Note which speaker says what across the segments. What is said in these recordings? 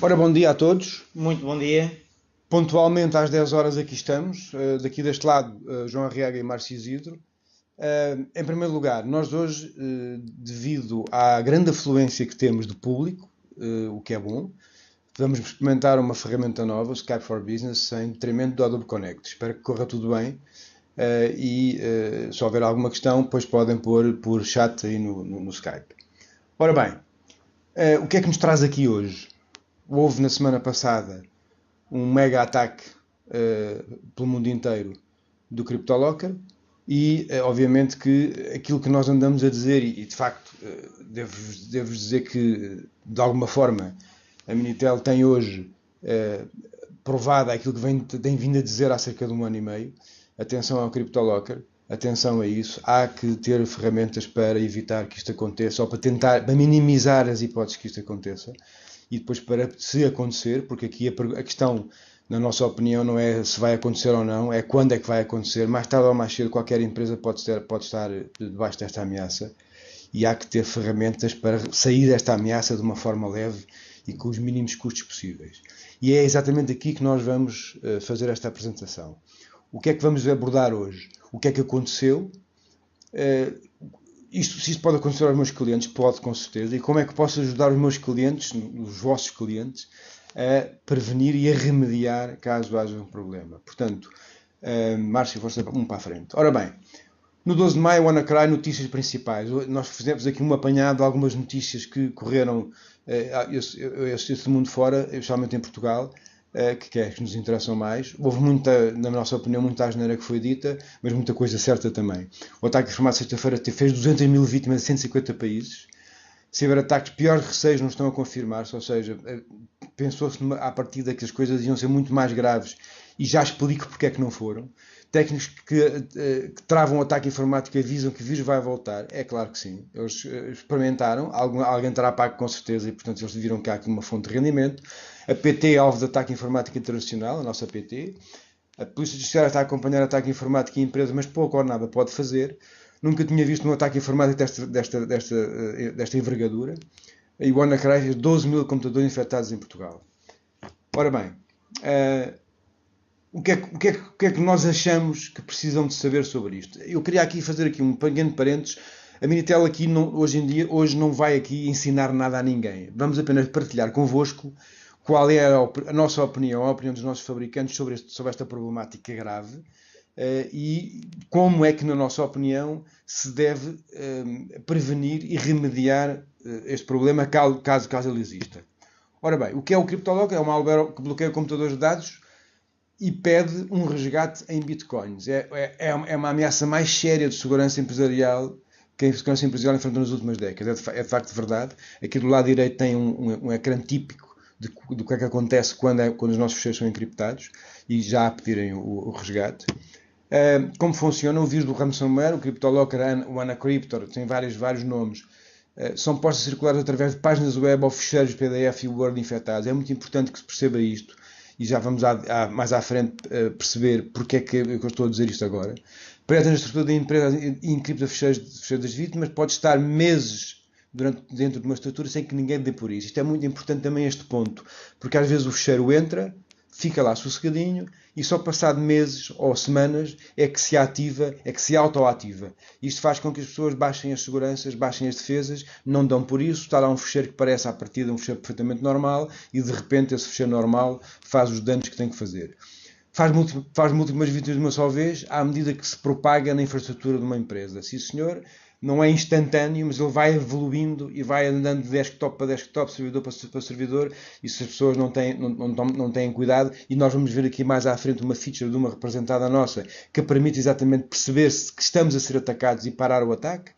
Speaker 1: Ora, bom dia a todos.
Speaker 2: Muito bom dia.
Speaker 1: Pontualmente às 10 horas aqui estamos. Daqui deste lado, João Arriaga e Márcio Isidro. Em primeiro lugar, nós hoje, devido à grande afluência que temos de público, o que é bom, vamos experimentar uma ferramenta nova, o Skype for Business, em detrimento do Adobe Connect. Espero que corra tudo bem. Se houver alguma questão, depois podem pôr por chat aí no Skype. Ora bem, o que é que nos traz aqui hoje? Houve na semana passada um mega ataque pelo mundo inteiro do CryptoLocker e obviamente que aquilo que nós andamos a dizer, e de facto devo dizer que de alguma forma a Minitel tem hoje provado aquilo que tem vindo a dizer há cerca de um ano e meio. Atenção ao CryptoLocker, atenção a isso, há que ter ferramentas para evitar que isto aconteça ou para minimizar as hipóteses que isto aconteça. E depois, para se acontecer, porque aqui a questão, na nossa opinião, não é se vai acontecer ou não, é quando é que vai acontecer. Mais tarde ou mais cedo, qualquer empresa pode estar debaixo desta ameaça e há que ter ferramentas para sair desta ameaça de uma forma leve e com os mínimos custos possíveis. E é exatamente aqui que nós vamos fazer esta apresentação. O que é que vamos abordar hoje? O que é que aconteceu? Se isto pode acontecer aos meus clientes, pode com certeza, e como é que posso ajudar os meus clientes, os vossos clientes, a prevenir e a remediar caso haja um problema. Portanto, Márcio, força para a frente. Ora bem, no 12 de maio, WannaCry, notícias principais. Nós fizemos aqui um apanhado de algumas notícias que correram esse mundo fora, especialmente em Portugal, que é que nos interessam mais. Houve muita, na nossa opinião, muita asneira que foi dita, mas muita coisa certa também. O ataque informado sexta-feira fez 200 mil vítimas em 150 países. Ciberataques, piores receios não estão a confirmar-se, ou seja, pensou-se à partida que as coisas iam ser muito mais graves e já explico porque é que não foram. Técnicos que travam o ataque informático avisam que o vírus vai voltar. É claro que sim. Eles experimentaram, alguém terá pago com certeza e, portanto, eles viram que há aqui uma fonte de rendimento. A PT é alvo de ataque informático internacional, a nossa PT. A Polícia Judiciária está a acompanhar o ataque informático em empresas, mas pouco ou nada pode fazer. Nunca tinha visto um ataque informático desta envergadura. E o WannaCry fez 12 mil computadores infectados em Portugal. Ora bem, o que é que nós achamos que precisam de saber sobre isto? Eu queria aqui fazer aqui um pequeno parênteses. A Minitel aqui, hoje não vai aqui ensinar nada a ninguém. Vamos apenas partilhar convosco qual é a nossa opinião, a opinião dos nossos fabricantes sobre esta problemática grave e como é que, na nossa opinião, se deve prevenir e remediar este problema caso ele exista. Ora bem, o que é o CryptoLocker? É um malware que bloqueia computadores de dados e pede um resgate em bitcoins. É uma ameaça mais séria de segurança empresarial que a segurança empresarial enfrentou nas últimas décadas. É de facto verdade. Aqui do lado direito tem um ecrã típico do que é que acontece quando os nossos fecheiros são encriptados e já a pedirem o resgate. Como funciona o vírus do ransomware, o CryptoLocker, o Anacryptor, tem vários nomes. São postos a circular através de páginas web ou ficheiros PDF e Word infectados. É muito importante que se perceba isto e já vamos mais à frente perceber porque é que eu estou a dizer isto agora. Preta na estrutura da empresa e encripta ficheiros das vítimas, pode estar meses dentro de uma estrutura sem que ninguém dê por isso. Isto é muito importante também, este ponto, porque às vezes o ficheiro entra, fica lá sossegadinho e só passado meses ou semanas é que se ativa, é que se autoativa. Isto faz com que as pessoas baixem as seguranças, baixem as defesas, não dão por isso, está lá um ficheiro que parece à partida um ficheiro perfeitamente normal e de repente esse ficheiro normal faz os danos que tem que fazer. Faz múltiplas vítimas de uma só vez à medida que se propaga na infraestrutura de uma empresa. Sim, senhor, não é instantâneo, mas ele vai evoluindo e vai andando de desktop para desktop, servidor para servidor, e se as pessoas não têm cuidado, e nós vamos ver aqui mais à frente uma feature de uma representada nossa que permite exatamente perceber que estamos a ser atacados e parar o ataque.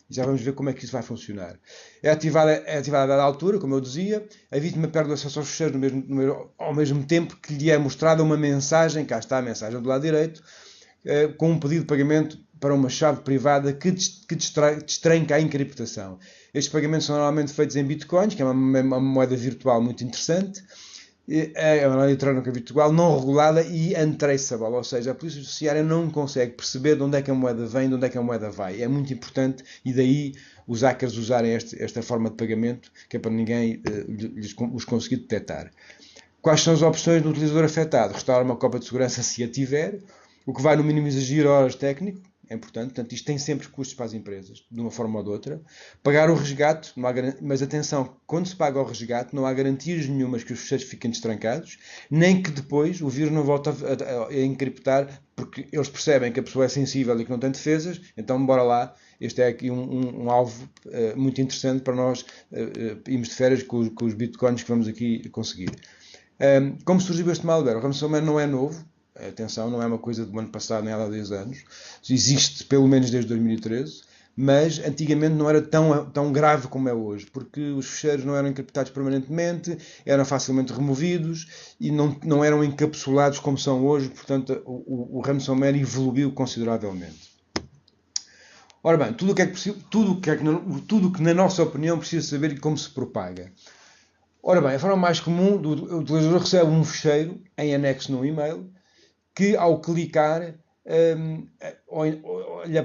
Speaker 1: Já vamos ver como é que isso vai funcionar. É ativada a dada altura, como eu dizia, a vítima perde o acesso aos ficheiros ao mesmo tempo que lhe é mostrada uma mensagem, cá está a mensagem do lado direito, com um pedido de pagamento para uma chave privada que destranca a encriptação. Estes pagamentos são normalmente feitos em bitcoins, que é uma moeda virtual muito interessante, é uma eletrónica virtual não regulada e untraceable, ou seja, a polícia judiciária não consegue perceber de onde é que a moeda vem, de onde é que a moeda vai. É muito importante e daí os hackers usarem esta forma de pagamento, que é para ninguém os conseguir detectar. Quais são as opções do utilizador afetado? Restaurar uma cópia de segurança se a tiver, o que vai no mínimo exigir horas técnico, é importante, portanto isto tem sempre custos para as empresas, de uma forma ou de outra. Pagar o resgate, mas atenção, quando se paga o resgate não há garantias nenhumas que os fecheiros fiquem destrancados, nem que depois o vírus não volte a encriptar, porque eles percebem que a pessoa é sensível e que não tem defesas, então bora lá, este é aqui um alvo muito interessante para nós irmos de férias com os bitcoins que vamos aqui conseguir. Como surgiu este malware? O ransomware não é novo, atenção, não é uma coisa do ano passado nem há 10 anos, existe pelo menos desde 2013, mas antigamente não era tão grave como é hoje, porque os ficheiros não eram encriptados permanentemente, eram facilmente removidos e não eram encapsulados como são hoje, portanto o ransomware evoluiu consideravelmente. Ora bem, tudo o que na nossa opinião precisa saber e como se propaga. Ora bem, a forma mais comum, o utilizador recebe um ficheiro em anexo no e-mail, que ao clicar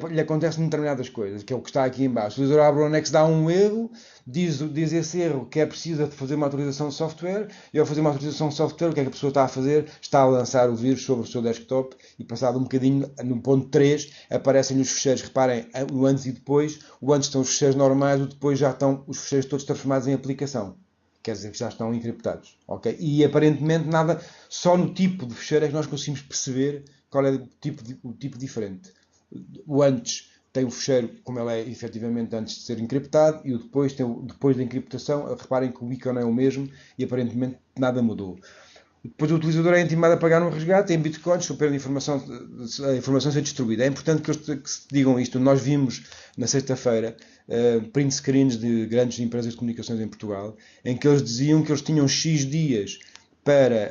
Speaker 1: lhe acontecem determinadas coisas, que é o que está aqui em baixo. O utilizador abre o anexo, dá um erro, diz esse erro que é preciso de fazer uma atualização de software, e ao fazer uma atualização de software, o que é que a pessoa está a fazer? Está a lançar o vírus sobre o seu desktop, e passado um bocadinho, no ponto 3, aparecem os ficheiros. Reparem, o antes e depois. O antes estão os ficheiros normais, o depois já estão os ficheiros todos transformados em aplicação. Quer dizer que já estão encriptados, ok? E aparentemente nada, só no tipo de ficheiro é que nós conseguimos perceber qual é o tipo diferente. O antes tem o ficheiro como ele é efetivamente antes de ser encriptado, e o depois tem o depois da encriptação. Reparem que o ícone é o mesmo e aparentemente nada mudou. Depois o utilizador é intimado a pagar um resgate em bitcoins, se a informação ser distribuída. É importante que se digam isto. Nós vimos na sexta-feira print screens de grandes empresas de comunicações em Portugal, em que eles diziam que eles tinham X dias para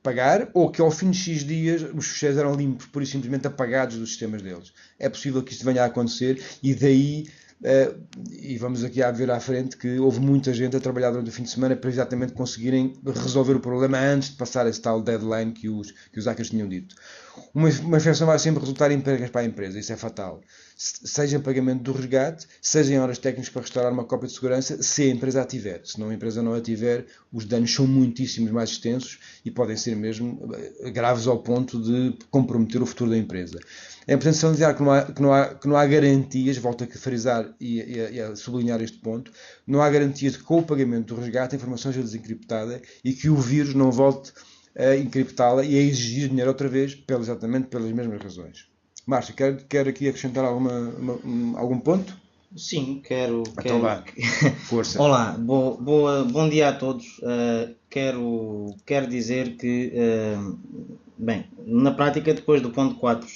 Speaker 1: pagar, ou que ao fim de X dias os ficheiros eram limpos, pura e simplesmente apagados dos sistemas deles. É possível que isto venha a acontecer, e daí, e vamos aqui a ver à frente, que houve muita gente a trabalhar durante o fim de semana para exatamente conseguirem resolver o problema antes de passar esse tal deadline que os hackers tinham dito. Uma infecção vai sempre resultar em perdas para a empresa, isso é fatal. Seja em pagamento do resgate, seja em horas técnicas para restaurar uma cópia de segurança, se a empresa a tiver. Se não a empresa não a tiver, os danos são muitíssimos mais extensos e podem ser mesmo graves ao ponto de comprometer o futuro da empresa. É importante salientar que não há garantias, volto a frisar e a sublinhar este ponto, não há garantias de que com o pagamento do resgate a informação seja desencriptada e que o vírus não volte a encriptá-la e a exigir dinheiro outra vez, exatamente pelas mesmas razões. Márcio, quer aqui acrescentar algum ponto?
Speaker 2: Sim, quero.
Speaker 1: Então vá, força.
Speaker 2: Olá, bom dia a todos. Quero dizer que, bem, na prática, depois do ponto 4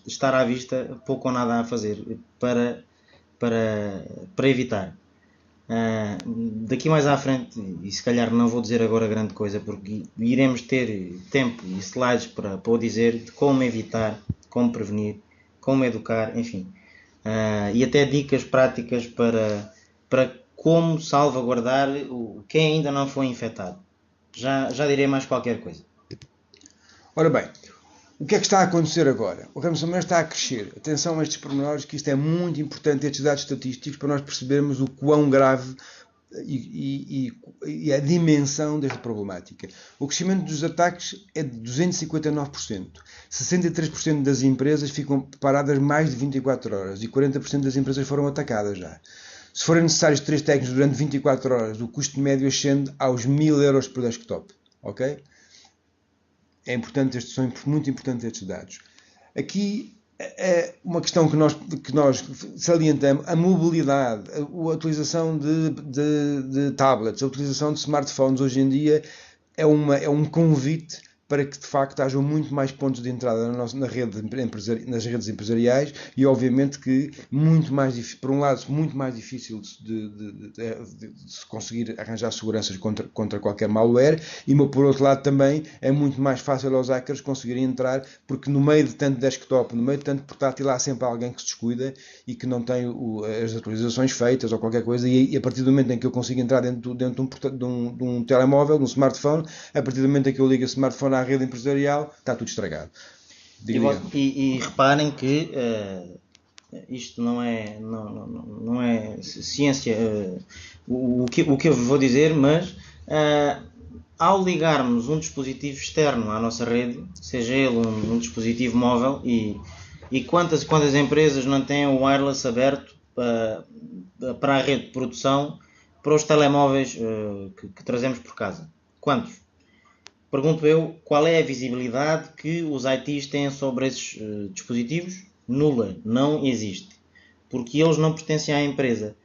Speaker 2: estar à vista, pouco ou nada a fazer para evitar. Daqui mais à frente, e se calhar não vou dizer agora grande coisa, porque iremos ter tempo e slides para o dizer de como evitar, como prevenir, como educar, enfim. E até dicas práticas para como salvaguardar quem ainda não foi infectado. Já direi mais qualquer coisa.
Speaker 1: Ora bem, o que é que está a acontecer agora? O ransomware está a crescer. Atenção a estes pormenores, que isto é muito importante, estes dados estatísticos, para nós percebermos o quão grave e a dimensão desta problemática. O crescimento dos ataques é de 259%. 63% das empresas ficam paradas mais de 24 horas e 40% das empresas foram atacadas já. Se forem necessários 3 técnicos durante 24 horas, o custo médio ascende aos 1.000 euros por desktop. Ok? É importante, são muito importantes estes dados. Aqui é uma questão que nós salientamos: a mobilidade, a utilização de tablets, a utilização de smartphones hoje em dia é um convite para que de facto hajam muito mais pontos de entrada nas redes empresariais, e obviamente que muito mais, por um lado, muito mais difícil de se conseguir arranjar seguranças contra qualquer malware, e por outro lado também é muito mais fácil aos hackers conseguirem entrar, porque no meio de tanto desktop, no meio de tanto portátil, há sempre alguém que se descuida e que não tem as atualizações feitas ou qualquer coisa, e a partir do momento em que eu consigo entrar dentro de um telemóvel, de um smartphone, a partir do momento em que eu ligo o smartphone à rede empresarial, está tudo estragado.
Speaker 2: E reparem que isto não é ciência, o que eu vos vou dizer, mas ao ligarmos um dispositivo externo à nossa rede, seja ele um dispositivo móvel, e quantas empresas não têm o wireless aberto para a rede de produção, para os telemóveis que trazemos por casa? Quantos? Pergunto eu, qual é a visibilidade que os ITs têm sobre esses dispositivos? Nula, não existe. Porque eles não pertencem à empresa.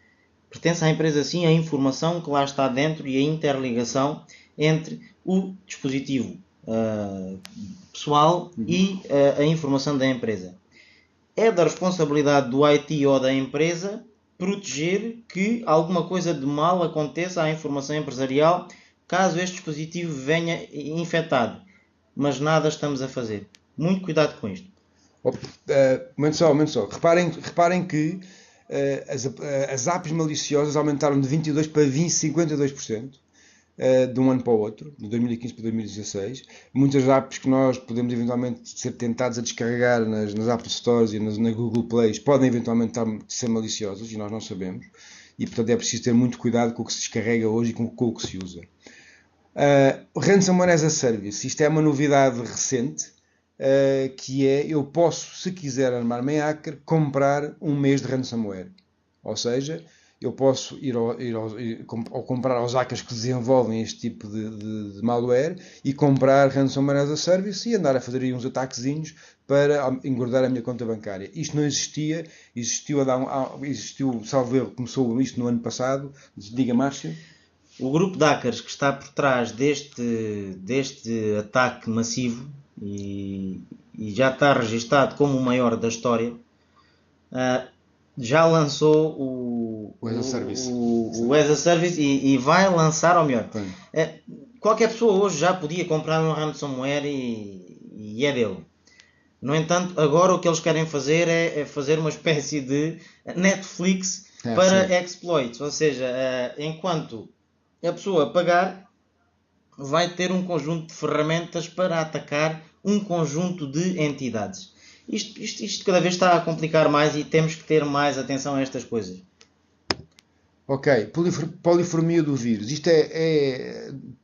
Speaker 2: Pertence à empresa sim a informação que lá está dentro e a interligação entre o dispositivo pessoal e a informação da empresa. É da responsabilidade do IT ou da empresa proteger que alguma coisa de mal aconteça à informação empresarial caso este dispositivo venha infectado. Mas nada estamos a fazer. Muito cuidado com isto.
Speaker 1: Momento só. Reparem que as apps maliciosas aumentaram de 22% para 52% de um ano para o outro, de 2015 para 2016. Muitas apps que nós podemos eventualmente ser tentados a descarregar nas Apple Stores e na Google Play podem eventualmente ser maliciosas e nós não sabemos. E portanto é preciso ter muito cuidado com o que se descarrega hoje e com o que se usa. Ransomware as a Service, isto é uma novidade recente, que é, eu posso, se quiser armar-me em hacker, comprar um mês de ransomware. Ou seja, eu posso ir comprar aos hackers que desenvolvem este tipo de malware e comprar ransomware as a Service e andar a fazer aí uns ataquezinhos para engordar a minha conta bancária. Isto não existia, existiu, salvo erro, começou isto no ano passado. Diga, Márcio.
Speaker 2: O grupo de hackers que está por trás deste ataque massivo e já está registado como o maior da história, já lançou o
Speaker 1: as a Service,
Speaker 2: o as a Service e vai lançar, ou melhor, qualquer pessoa hoje já podia comprar um ransomware e é dele. No entanto, agora o que eles querem fazer é fazer uma espécie de Netflix para exploits, ou seja, enquanto a pessoa pagar, vai ter um conjunto de ferramentas para atacar um conjunto de entidades. Isto cada vez está a complicar mais e temos que ter mais atenção a estas coisas.
Speaker 1: Ok, poliformia do vírus. Isto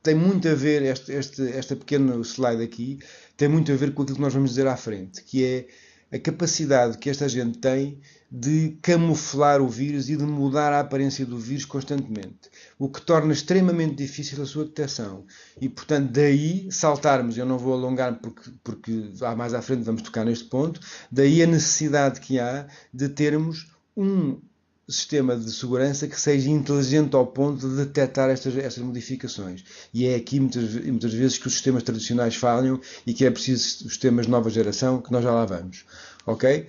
Speaker 1: tem muito a ver, esta pequena slide aqui, tem muito a ver com aquilo que nós vamos dizer à frente, que é a capacidade que esta gente tem de camuflar o vírus e de mudar a aparência do vírus constantemente, o que torna extremamente difícil a sua detecção. E, portanto, daí saltarmos, eu não vou alongar porque mais à frente vamos tocar neste ponto, daí a necessidade que há de termos um sistema de segurança que seja inteligente ao ponto de detectar estas modificações. E é aqui muitas vezes que os sistemas tradicionais falham e que é preciso os sistemas de nova geração, que nós já lá vamos. Ok?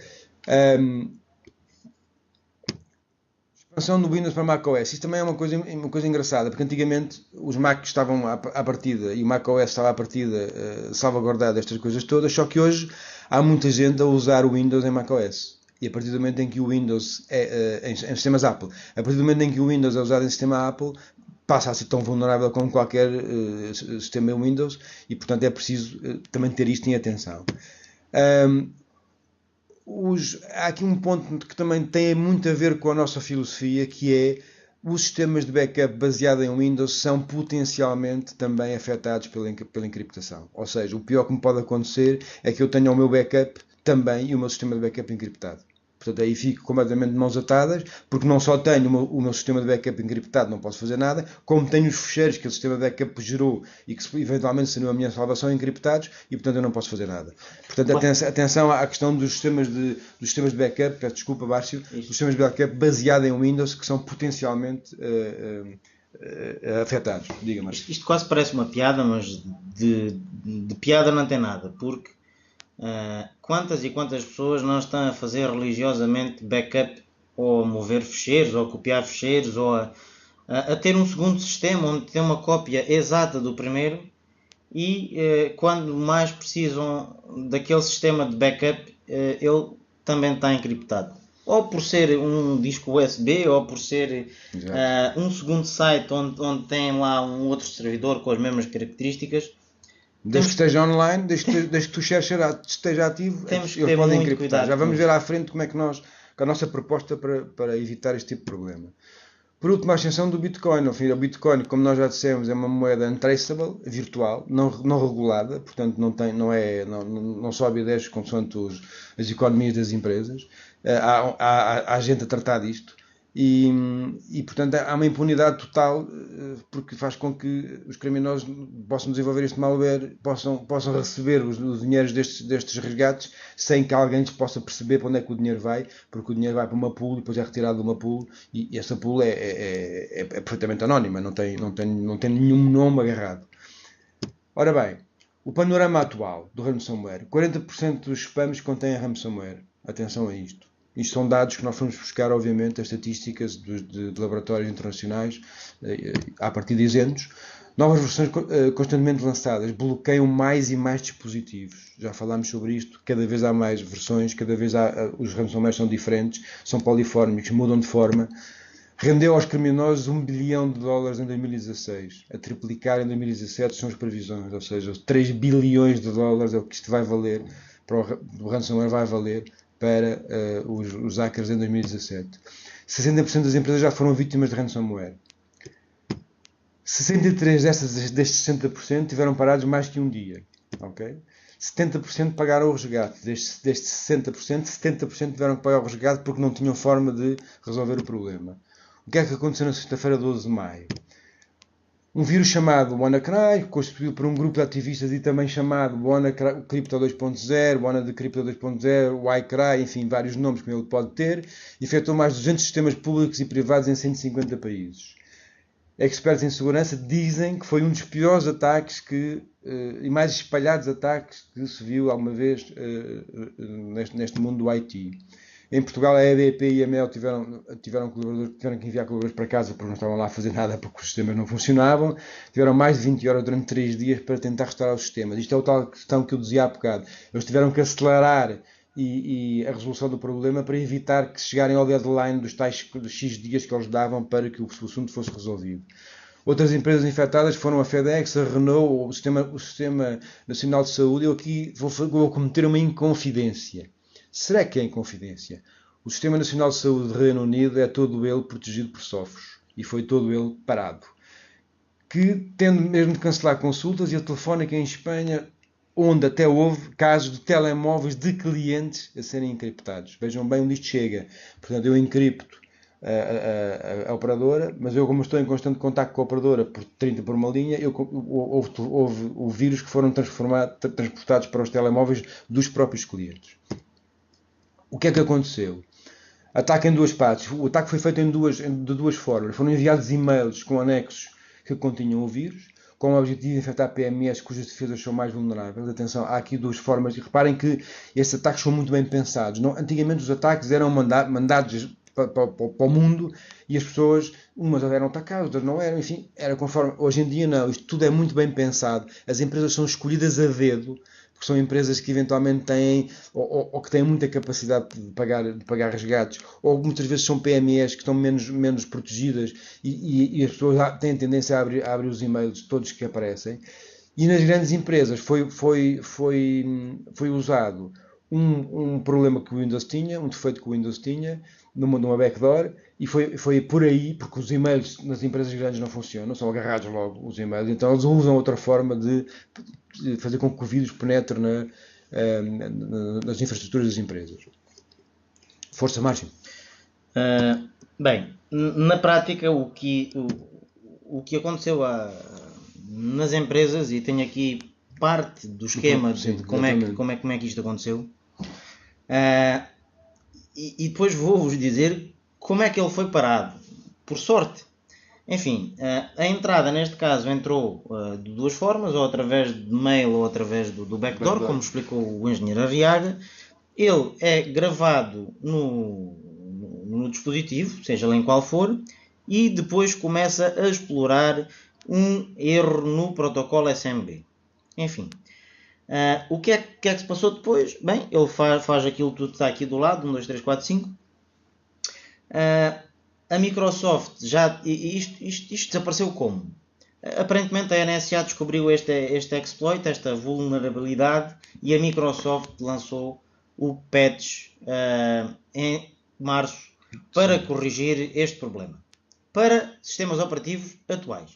Speaker 1: Expansão do Windows para macOS. Isto também é uma coisa engraçada, porque antigamente os Macs estavam à partida e o macOS estava à partida salvaguardado estas coisas todas, só que hoje há muita gente a usar o Windows em macOS. E a partir do momento em que o Windows em sistemas Apple, a partir do momento em que o Windows é usado em sistema Apple, passa a ser tão vulnerável como qualquer sistema Windows e, portanto, é preciso também ter isto em atenção. Há aqui um ponto que também tem muito a ver com a nossa filosofia, que é os sistemas de backup baseados em Windows são potencialmente também afetados pela encriptação. Ou seja, o pior que me pode acontecer é que eu tenha o meu backup também e o meu sistema de backup encriptado. Portanto, aí fico completamente de mãos atadas, porque não só tenho o meu sistema de backup encriptado, não posso fazer nada, como tenho os ficheiros que o sistema de backup gerou e que eventualmente seriam a minha salvação encriptados e, portanto, eu não posso fazer nada. Portanto, atenção à questão dos sistemas de backup, peço desculpa, Bárcio, dos sistemas de backup baseados em Windows que são potencialmente afetados. Diga-me.
Speaker 2: Isto quase parece uma piada, mas de piada não tem nada, porque quantas e quantas pessoas não estão a fazer religiosamente backup ou a mover ficheiros ou a copiar ficheiros ou a ter um segundo sistema onde tem uma cópia exata do primeiro e quando mais precisam daquele sistema de backup ele também está encriptado, ou por ser um disco USB ou por ser um segundo site onde tem lá um outro servidor com as mesmas características.
Speaker 1: Desde que esteja online, desde que o share esteja ativo, eles podem encriptar. Já vamos ver à frente como é que nós com a nossa proposta para evitar este tipo de problema. Por último, a ascensão do Bitcoin. Ao fim, o Bitcoin, como nós já dissemos, é uma moeda untraceable, virtual, não regulada, portanto não sobe e desce consoante as economias das empresas. Há gente a tratar disto. Portanto, há uma impunidade total, porque faz com que os criminosos possam desenvolver este malware, possam receber os dinheiros destes resgates sem que alguém lhes possa perceber para onde é que o dinheiro vai, porque o dinheiro vai para uma pool e depois é retirado de uma pool, e essa pool é perfeitamente anónima, não tem nenhum nome agarrado. Ora bem, o panorama atual do ransomware: 40% dos spams contêm ransomware. Atenção a isto. Isto são dados que nós fomos buscar, obviamente, as estatísticas de laboratórios internacionais, a partir de isentos. Novas versões constantemente lançadas bloqueiam mais e mais dispositivos. Já falámos sobre isto. Cada vez há mais versões, cada vez os ransomware são diferentes, são polifórmicos, mudam de forma. Rendeu aos criminosos $1 bilhão em 2016. A triplicar em 2017 são as previsões, ou seja, $3 bilhões é o que isto vai valer, o ransomware vai valer para os hackers em 2017. 60% das empresas já foram vítimas de ransomware. 63 destes 60% tiveram parados mais que um dia. Okay? 70% pagaram o resgate. Destes 60%, 70% tiveram que pagar o resgate porque não tinham forma de resolver o problema. O que é que aconteceu na sexta-feira, 12 de maio? Um vírus chamado WannaCry, constituído por um grupo de ativistas e também chamado Crypto 2.0, WannaCrypto 2.0, YCry, enfim, vários nomes que ele pode ter, infectou mais de 200 sistemas públicos e privados em 150 países. Expertos em segurança dizem que foi um dos piores ataques e mais espalhados ataques que se viu alguma vez neste mundo do IT. Em Portugal, a EDP e a Mel tiveram que enviar colaboradores para casa porque não estavam lá a fazer nada porque os sistemas não funcionavam. Tiveram mais de 20 horas durante 3 dias para tentar restaurar os sistemas. Isto é a tal questão que eu dizia há bocado. Eles tiveram que acelerar a resolução do problema para evitar que chegarem ao deadline dos X dias que eles davam para que o assunto fosse resolvido. Outras empresas infectadas foram a FedEx, a Renault, o Sistema Nacional de Saúde. Eu aqui vou cometer uma inconfidência. Será que é inconfidência? O Sistema Nacional de Saúde do Reino Unido é todo ele protegido por softwares e foi todo ele parado. Que, tendo mesmo de cancelar consultas, e a Telefónica em Espanha, onde até houve casos de telemóveis de clientes a serem encriptados. Vejam bem onde isto chega. Portanto, eu encripto a operadora, mas eu, como estou em constante contacto com a operadora por 30 por uma linha, houve vírus que foram transportados para os telemóveis dos próprios clientes. O que é que aconteceu? Ataque em duas partes. O ataque foi feito de duas formas. Foram enviados e-mails com anexos que continham o vírus, com o objetivo de infectar PMEs cujas defesas são mais vulneráveis. Atenção, há aqui duas formas. E reparem que estes ataques são muito bem pensados. Antigamente os ataques eram mandados para o mundo e as pessoas, umas eram atacadas, outras não eram. Enfim, era conforme. Hoje em dia não. Isto tudo é muito bem pensado. As empresas são escolhidas a dedo, porque são empresas que eventualmente têm, ou que têm muita capacidade de pagar resgates, ou muitas vezes são PMEs que estão menos protegidas e as pessoas têm tendência a abrir os e-mails todos que aparecem. E nas grandes empresas foi usado um problema que o Windows tinha, um defeito que o Windows tinha, numa backdoor, e foi por aí, porque os e-mails nas empresas grandes não funcionam, são agarrados logo os e-mails, então eles usam outra forma de fazer com que o vírus penetre nas infraestruturas das empresas. Força, Márcio.
Speaker 2: Bem, na prática o que aconteceu nas empresas, e tenho aqui parte do esquema de como é que isto aconteceu, e depois vou-vos dizer como é que ele foi parado. Por sorte, enfim, a entrada neste caso entrou de duas formas, ou através de mail ou através do backdoor, como explicou o engenheiro Arriaga. Ele é gravado no dispositivo, seja lá em qual for, e depois começa a explorar um erro no protocolo SMB. Enfim, o que é que se passou depois? Bem, ele faz aquilo tudo que está aqui do lado, 1, 2, 3, 4, 5. A Microsoft isto desapareceu como? Aparentemente a NSA descobriu este exploit, esta vulnerabilidade, e a Microsoft lançou o patch março para corrigir este problema. Para sistemas operativos atuais.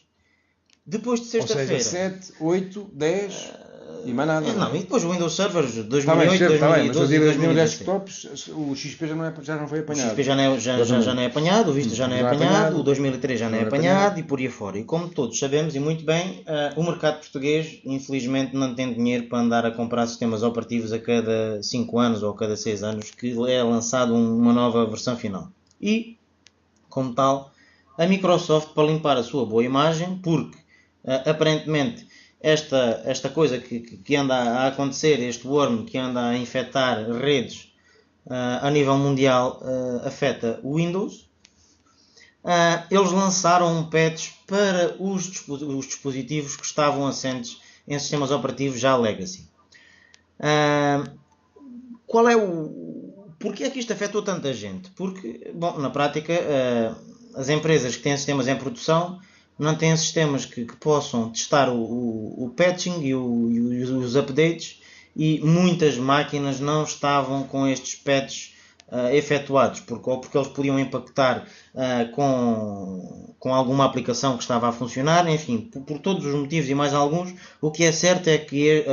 Speaker 2: Depois de sexta-feira...
Speaker 1: Ou seja, 7, 8, 10 e mais nada.
Speaker 2: Não, e depois o Windows Server 2008,
Speaker 1: Está bem,
Speaker 2: 2012 e
Speaker 1: mas
Speaker 2: 2016.
Speaker 1: desktops, o XP já não foi
Speaker 2: O
Speaker 1: apanhado.
Speaker 2: XP já não é apanhado, o Vista já não é apanhado, o 2003 já não é apanhado e por aí afora. E como todos sabemos, e muito bem, o mercado português, infelizmente, não tem dinheiro para andar a comprar sistemas operativos a cada 5 anos ou a cada 6 anos, que é lançado uma nova versão final. E, como tal, a Microsoft, para limpar a sua boa imagem, porque aparentemente esta coisa que anda a acontecer, este worm que anda a infectar redes a nível mundial, afeta o Windows. Eles lançaram um patch para os dispositivos que estavam assentes em sistemas operativos já legacy. Porquê é que isto afetou tanta gente? Porque, bom, na prática, as empresas que têm sistemas em produção não têm sistemas que possam testar o patching e os updates, e muitas máquinas não estavam com estes patches efetuados, porque eles podiam impactar com alguma aplicação que estava a funcionar, enfim, por todos os motivos e mais alguns. O que é certo é que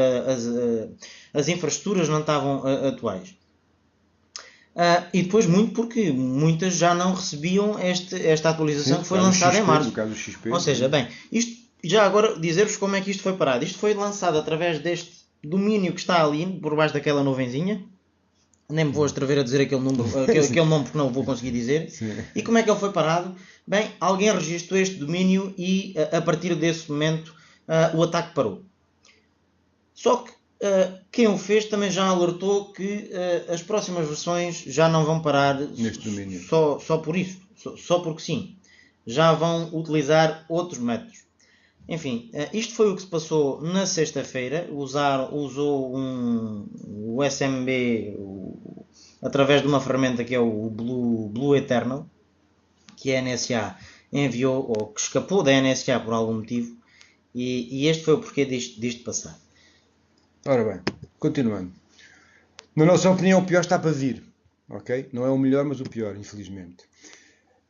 Speaker 2: as infraestruturas não estavam atuais. E depois muito porque muitas já não recebiam esta atualização. Sim, que foi lançada em março. Ou seja, bem, isto já agora dizer-vos como é que isto foi parado. Isto foi lançado através deste domínio que está ali por baixo daquela nuvenzinha. Nem me vou atrever a dizer aquele nome porque não o vou conseguir dizer. Sim. E como é que ele foi parado? Bem, alguém registrou este domínio e a partir desse momento o ataque parou. Só que quem o fez também já alertou que as próximas versões já não vão parar
Speaker 1: neste domínio.
Speaker 2: Só por isso, só porque sim. Já vão utilizar outros métodos. Enfim, isto foi o que se passou na sexta-feira. Usou o SMB através de uma ferramenta que é o Blue Eternal, que a NSA enviou, ou que escapou da NSA por algum motivo, e este foi o porquê disto passar.
Speaker 1: Ora bem, continuando. Na nossa opinião, o pior está para vir. Ok? Não é o melhor, mas o pior, infelizmente.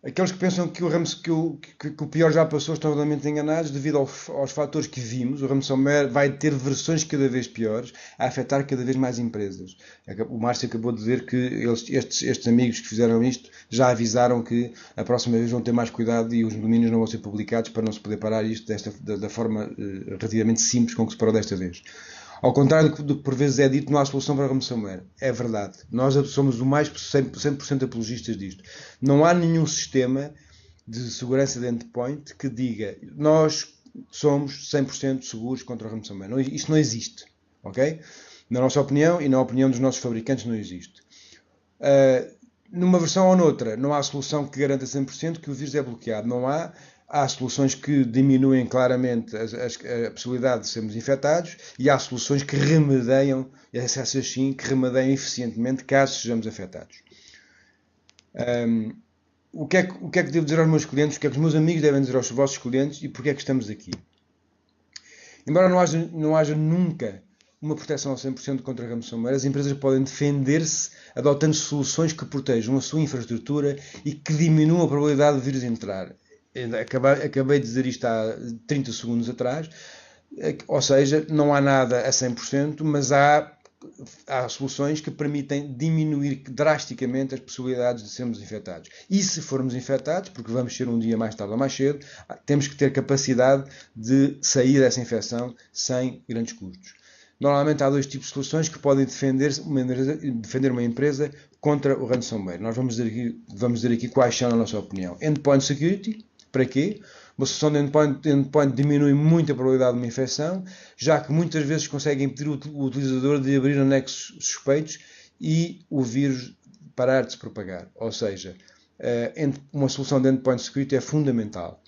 Speaker 1: Aqueles que pensam que o pior já passou estão realmente enganados devido aos fatores que vimos. O ransomware vai ter versões cada vez piores, a afetar cada vez mais empresas. O Márcio acabou de dizer que estes amigos que fizeram isto já avisaram que a próxima vez vão ter mais cuidado e os domínios não vão ser publicados para não se poder parar isto da forma relativamente simples com que se parou desta vez. Ao contrário do que por vezes é dito, não há solução para a ransomware. É verdade. Nós somos o mais 100% apologistas disto. Não há nenhum sistema de segurança de endpoint que diga nós somos 100% seguros contra a ransomware. Isto não existe. Ok? Na nossa opinião e na opinião dos nossos fabricantes não existe. Numa versão ou noutra, não há solução que garanta 100% que o vírus é bloqueado. Não há. Há soluções que diminuem claramente a possibilidade de sermos infectados e há soluções que remedeiam, essas sim, que remedeiam eficientemente caso sejamos afetados. O que é que devo dizer aos meus clientes? O que é que os meus amigos devem dizer aos vossos clientes e porquê é que estamos aqui? Embora não haja nunca uma proteção ao 100% contra a ransomware, as empresas podem defender-se adotando soluções que protejam a sua infraestrutura e que diminuam a probabilidade de vírus entrar. Acabei de dizer isto há 30 segundos atrás, ou seja, não há nada a 100%, mas há soluções que permitem diminuir drasticamente as possibilidades de sermos infectados. E se formos infectados, porque vamos ser um dia mais tarde ou mais cedo, temos que ter capacidade de sair dessa infecção sem grandes custos. Normalmente há dois tipos de soluções que podem defender uma empresa contra o ransomware. Nós vamos dizer aqui quais são, na nossa opinião. Endpoint Security. Para quê? Uma solução de endpoint diminui muito a probabilidade de uma infecção, já que muitas vezes consegue impedir o utilizador de abrir anexos suspeitos e o vírus parar de se propagar. Ou seja, uma solução de endpoint security é fundamental.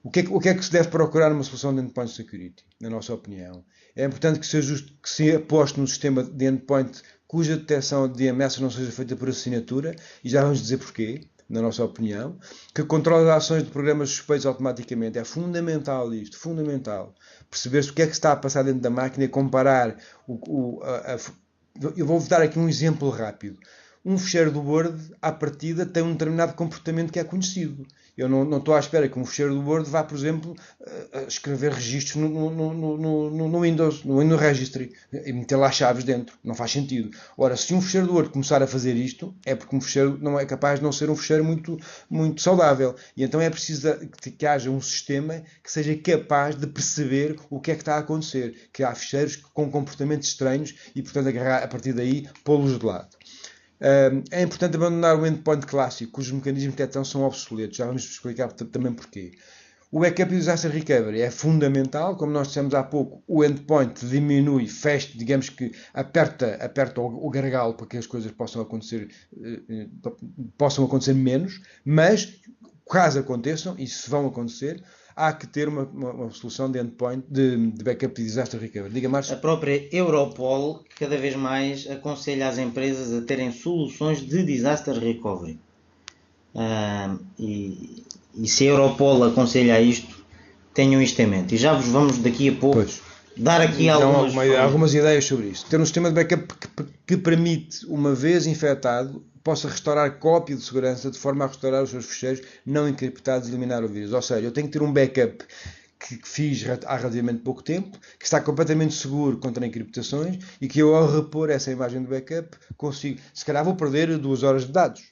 Speaker 1: O que é que se deve procurar numa solução de endpoint security, na nossa opinião? É importante que se aposte num sistema de endpoint cuja detecção de ameaças não seja feita por assinatura, e já vamos dizer porquê. Na nossa opinião, que controla as ações de programas suspeitos automaticamente. É fundamental isto, fundamental. Perceber-se o que é que está a passar dentro da máquina e comparar. Eu vou-vos dar aqui um exemplo rápido. um fecheiro do Word, à partida, tem um determinado comportamento que é conhecido. Eu não estou à espera que um fecheiro do Word vá, por exemplo, escrever registros no Windows Registry e meter lá chaves dentro. Não faz sentido. Ora, se um fecheiro do Word começar a fazer isto, é porque um fecheiro não é capaz de não ser um fecheiro muito saudável. E então é preciso que haja um sistema que seja capaz de perceber o que é que está a acontecer. Que há fecheiros com comportamentos estranhos e, portanto, agarrar a partir daí, pô-los de lado. É importante abandonar o endpoint clássico, cujos mecanismos de detecção são obsoletos. Já vamos explicar também porquê. O backup e o disaster recovery é fundamental. Como nós dissemos há pouco, o endpoint diminui, fecha, digamos que aperta o gargalo para que as coisas possam acontecer menos, mas caso aconteçam, e se vão acontecer, há que ter uma solução de endpoint, de backup e disaster recovery. Diga, Márcio.
Speaker 2: A própria Europol cada vez mais aconselha as empresas a terem soluções de disaster recovery. E se a Europol aconselha isto, tenham isto em mente. E já vos vamos daqui a pouco dar aqui
Speaker 1: algumas ideias sobre isto. Ter um sistema de backup que permite, uma vez infectado, possa restaurar cópia de segurança de forma a restaurar os seus ficheiros não encriptados e eliminar o vírus. Ou seja, eu tenho que ter um backup que fiz há relativamente pouco tempo, que está completamente seguro contra encriptações e que eu, ao repor essa imagem de backup, consigo... Se calhar vou perder 2 horas de dados.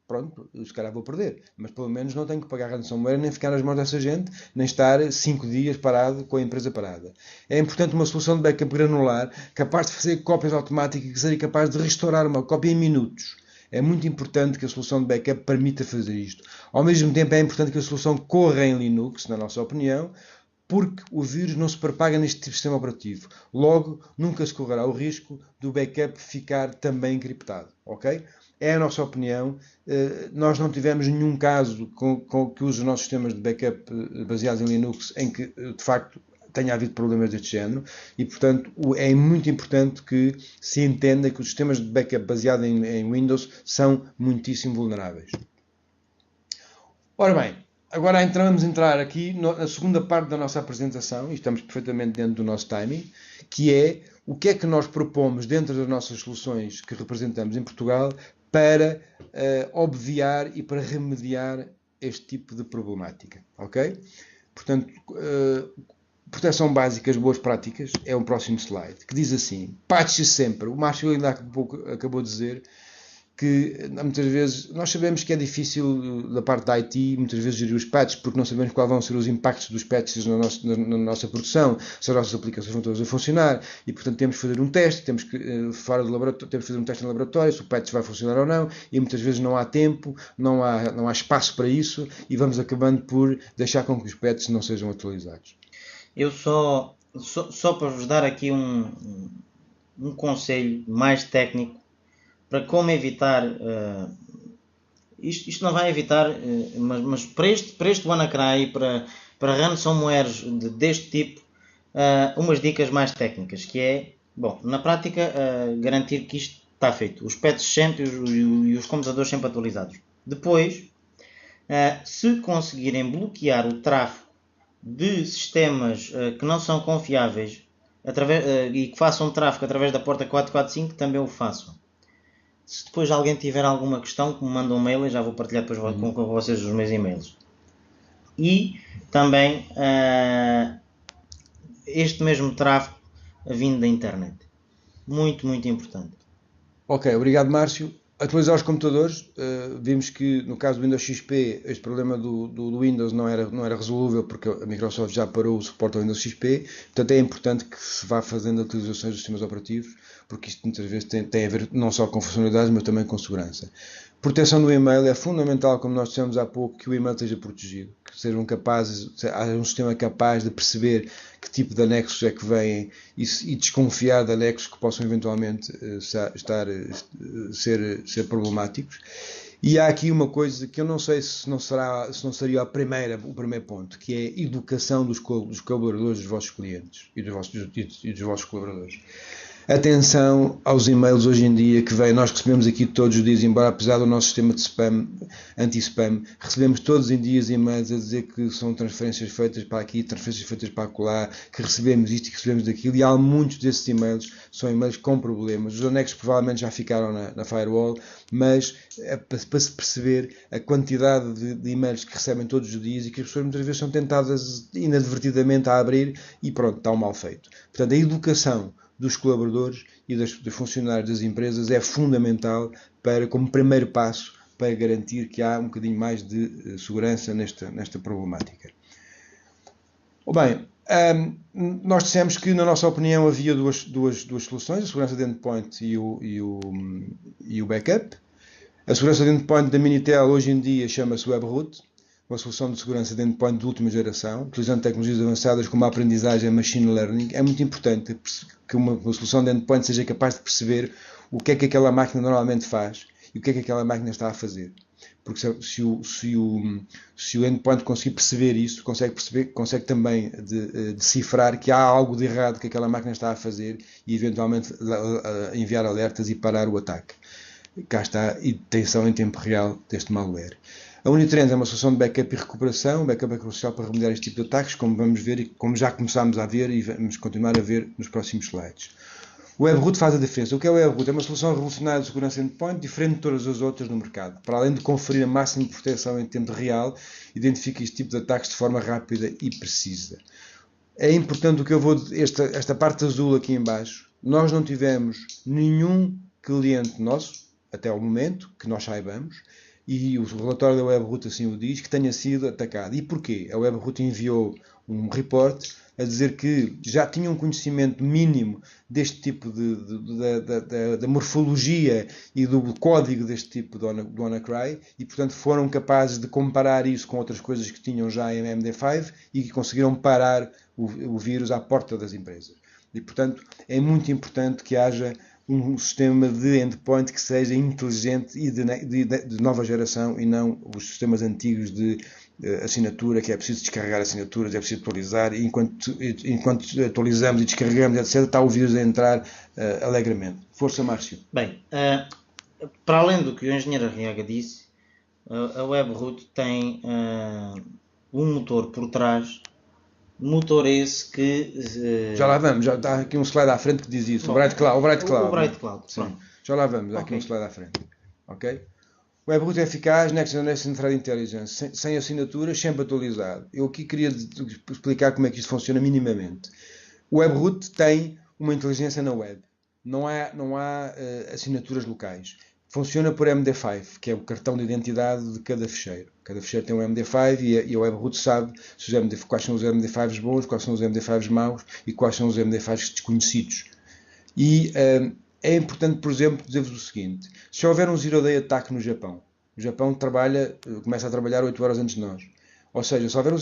Speaker 1: Pronto, se calhar vou perder. Mas pelo menos não tenho que pagar ransomware, nem ficar nas mãos dessa gente, nem estar 5 dias parado com a empresa parada. É importante uma solução de backup granular, capaz de fazer cópias automáticas e que seja capaz de restaurar uma cópia em minutos. É muito importante que a solução de backup permita fazer isto. Ao mesmo tempo é importante que a solução corra em Linux, na nossa opinião, porque o vírus não se propaga neste tipo de sistema operativo. Logo, nunca se correrá o risco do backup ficar também encriptado. Ok? É a nossa opinião. Nós não tivemos nenhum caso que use os nossos sistemas de backup baseados em Linux em que, de facto, tenha havido problemas deste género e, portanto, é muito importante que se entenda que os sistemas de backup baseados em Windows são muitíssimo vulneráveis. Ora bem, agora vamos entrar aqui na segunda parte da nossa apresentação, e estamos perfeitamente dentro do nosso timing, que é o que é que nós propomos dentro das nossas soluções que representamos em Portugal para obviar e para remediar este tipo de problemática. Ok? Portanto, proteção básica, as boas práticas, é o próximo slide, que diz assim, patche sempre. O Márcio ainda há pouco acabou de dizer que muitas vezes nós sabemos que é difícil da parte da IT muitas vezes gerir os patches porque não sabemos quais vão ser os impactos dos patches na nossa produção, se as nossas aplicações vão todas a funcionar e portanto temos que fazer um teste, temos que fora do laboratório, temos que fazer um teste no laboratório se o patch vai funcionar ou não e muitas vezes não há tempo, não há espaço para isso e vamos acabando por deixar com que os patches não sejam atualizados.
Speaker 2: Eu só para vos dar aqui um conselho mais técnico para como evitar, isto não vai evitar, mas para este WannaCry, para ransomwares deste tipo, umas dicas mais técnicas, que é, bom, na prática, garantir que isto está feito. Os patches sempre e os computadores sempre atualizados. Depois, se conseguirem bloquear o tráfego de sistemas que não são confiáveis e que façam tráfego através da porta 445, também o façam. Se depois alguém tiver alguma questão, que me manda um mail, eu já vou partilhar depois com vocês os meus e-mails. E também este mesmo tráfego vindo da internet. Muito, muito importante.
Speaker 1: Ok, obrigado Márcio. Atualizar os computadores, vimos que no caso do Windows XP este problema do Windows não era resolúvel porque a Microsoft já parou o suporte ao Windows XP, portanto é importante que se vá fazendo atualizações dos sistemas operativos, porque isto muitas vezes tem a ver não só com funcionalidades, mas também com segurança. Proteção do e-mail é fundamental, como nós dissemos há pouco, que o e-mail esteja protegido, que sejam capazes, haja um sistema capaz de perceber que tipo de anexos é que vêm e desconfiar de anexos que possam eventualmente ser problemáticos. E há aqui uma coisa que eu não sei se não seria o primeiro ponto, que é a educação dos colaboradores dos vossos clientes e dos vossos colaboradores. Atenção aos e-mails hoje em dia que vêm, nós recebemos aqui todos os dias, embora apesar do nosso sistema de spam, anti-spam, recebemos todos os dias e-mails a dizer que são transferências feitas para aqui, transferências feitas para acolá, que recebemos isto e que recebemos daquilo, e há muitos desses e-mails, são e-mails com problemas. Os anexos provavelmente já ficaram na firewall, mas é para se perceber a quantidade de e-mails que recebem todos os dias e que as pessoas muitas vezes são tentadas inadvertidamente a abrir e pronto, está um mal feito. Portanto, a educação dos colaboradores e dos funcionários das empresas é fundamental como primeiro passo para garantir que há um bocadinho mais de segurança nesta problemática. Bem, nós dissemos que, na nossa opinião, havia duas soluções, a segurança de endpoint e o backup. A segurança de endpoint da Minitel hoje em dia chama-se WebRoot, uma solução de segurança de endpoint de última geração, utilizando tecnologias avançadas como a aprendizagem e machine learning. É muito importante que uma solução de endpoint seja capaz de perceber o que é que aquela máquina normalmente faz e o que é que aquela máquina está a fazer. Porque se o endpoint conseguir perceber isso, consegue também decifrar que há algo de errado que aquela máquina está a fazer e eventualmente enviar alertas e parar o ataque. Cá está a detecção em tempo real deste malware. A Unitrends é uma solução de backup e recuperação. O backup é crucial para remediar este tipo de ataques, como vamos ver e como já começámos a ver e vamos continuar a ver nos próximos slides. O WebRoot faz a diferença. O que é o WebRoot? É uma solução revolucionária de segurança endpoint, diferente de todas as outras no mercado. Para além de conferir a máxima proteção em tempo real, identifica este tipo de ataques de forma rápida e precisa. É importante o que eu vou... Esta parte azul aqui em baixo. Nós não tivemos nenhum cliente nosso, até ao momento, que nós saibamos, e o relatório da WebRoot assim o diz, que tenha sido atacado. E porquê? A WebRoot enviou um report a dizer que já tinham um conhecimento mínimo deste tipo da morfologia e do código deste tipo do WannaCry e, portanto, foram capazes de comparar isso com outras coisas que tinham já em MD5 e que conseguiram parar o vírus à porta das empresas. E, portanto, é muito importante que haja um sistema de endpoint que seja inteligente e de nova geração e não os sistemas antigos de assinatura, que é preciso descarregar assinaturas, é preciso atualizar, e enquanto atualizamos e descarregamos, etc., está o vírus a entrar alegremente. Força, Márcio.
Speaker 2: Bem, para além do que o engenheiro Arriaga disse, a WebRoot tem um motor por trás, motor esse que...
Speaker 1: Já lá vamos, já está aqui um slide à frente que diz isso,
Speaker 2: Bom,
Speaker 1: o Bright Cloud.
Speaker 2: O Bright Cloud,
Speaker 1: sim. Já lá vamos, há aqui
Speaker 2: Okay.
Speaker 1: um slide à frente. Ok? O WebRoot é eficaz, Next Generation Threat Intelligence, sem assinaturas, sempre atualizado. Eu aqui queria explicar como é que isto funciona minimamente. O WebRoot tem uma inteligência na web. Não há assinaturas locais. Funciona por MD5, que é o cartão de identidade de cada fecheiro. Cada fecheiro tem um MD5 e a WebRoot sabe quais são os MD5s bons, quais são os MD5s maus e quais são os MD5s desconhecidos. E é importante, por exemplo, dizer-vos o seguinte: se houver um Zero Day Attack no Japão, o Japão começa a trabalhar 8 horas antes de nós. Ou seja, se houver um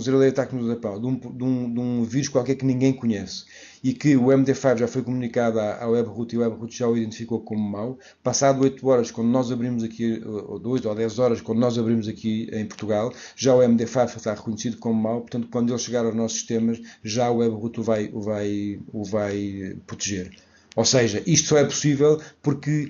Speaker 1: Zero Day Attack no Japão, de um vírus qualquer que ninguém conhece, e que o MD5 já foi comunicado à WebRoot e o WebRoot já o identificou como mau, passado 8 horas, quando nós abrimos aqui, ou 8 ou 10 horas, quando nós abrimos aqui em Portugal, já o MD5 está reconhecido como mau, portanto, quando ele chegar aos nossos sistemas, já o WebRoot o vai proteger. Ou seja, isto só é possível porque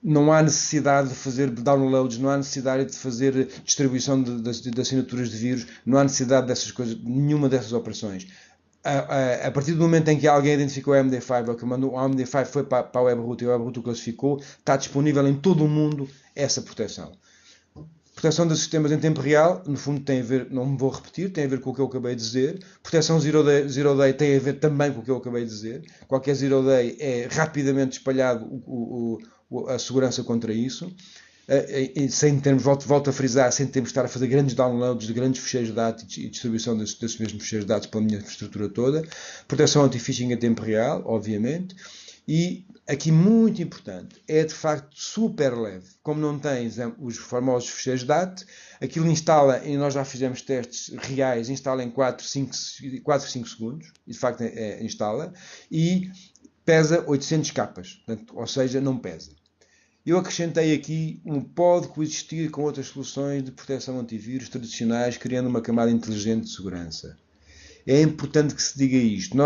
Speaker 1: não há necessidade de fazer downloads, não há necessidade de fazer distribuição de assinaturas de vírus, não há necessidade dessas coisas, nenhuma dessas operações. A partir do momento em que alguém identificou o MD5 ou que mandou o MD5 foi para a WebRoot e a WebRoot o classificou, está disponível em todo o mundo essa proteção. Proteção dos sistemas em tempo real, no fundo tem a ver, não me vou repetir, tem a ver com o que eu acabei de dizer. Proteção Zero Day tem a ver também com o que eu acabei de dizer. Qualquer Zero Day é rapidamente espalhado a segurança contra isso. Sem termos, volto a frisar, sem termos de estar a fazer grandes downloads de grandes ficheiros de dados e distribuição desses mesmos ficheiros de dados pela minha infraestrutura toda. Proteção anti-phishing em tempo real, obviamente. E aqui muito importante, é de facto super leve. Como não tem os famosos ficheiros DAT, aquilo instala, e nós já fizemos testes reais, instala em 4, 5 segundos, e de facto instala, e pesa 800 capas, portanto, ou seja, não pesa. Eu acrescentei aqui pode coexistir com outras soluções de proteção antivírus tradicionais, criando uma camada inteligente de segurança. É importante que se diga isto.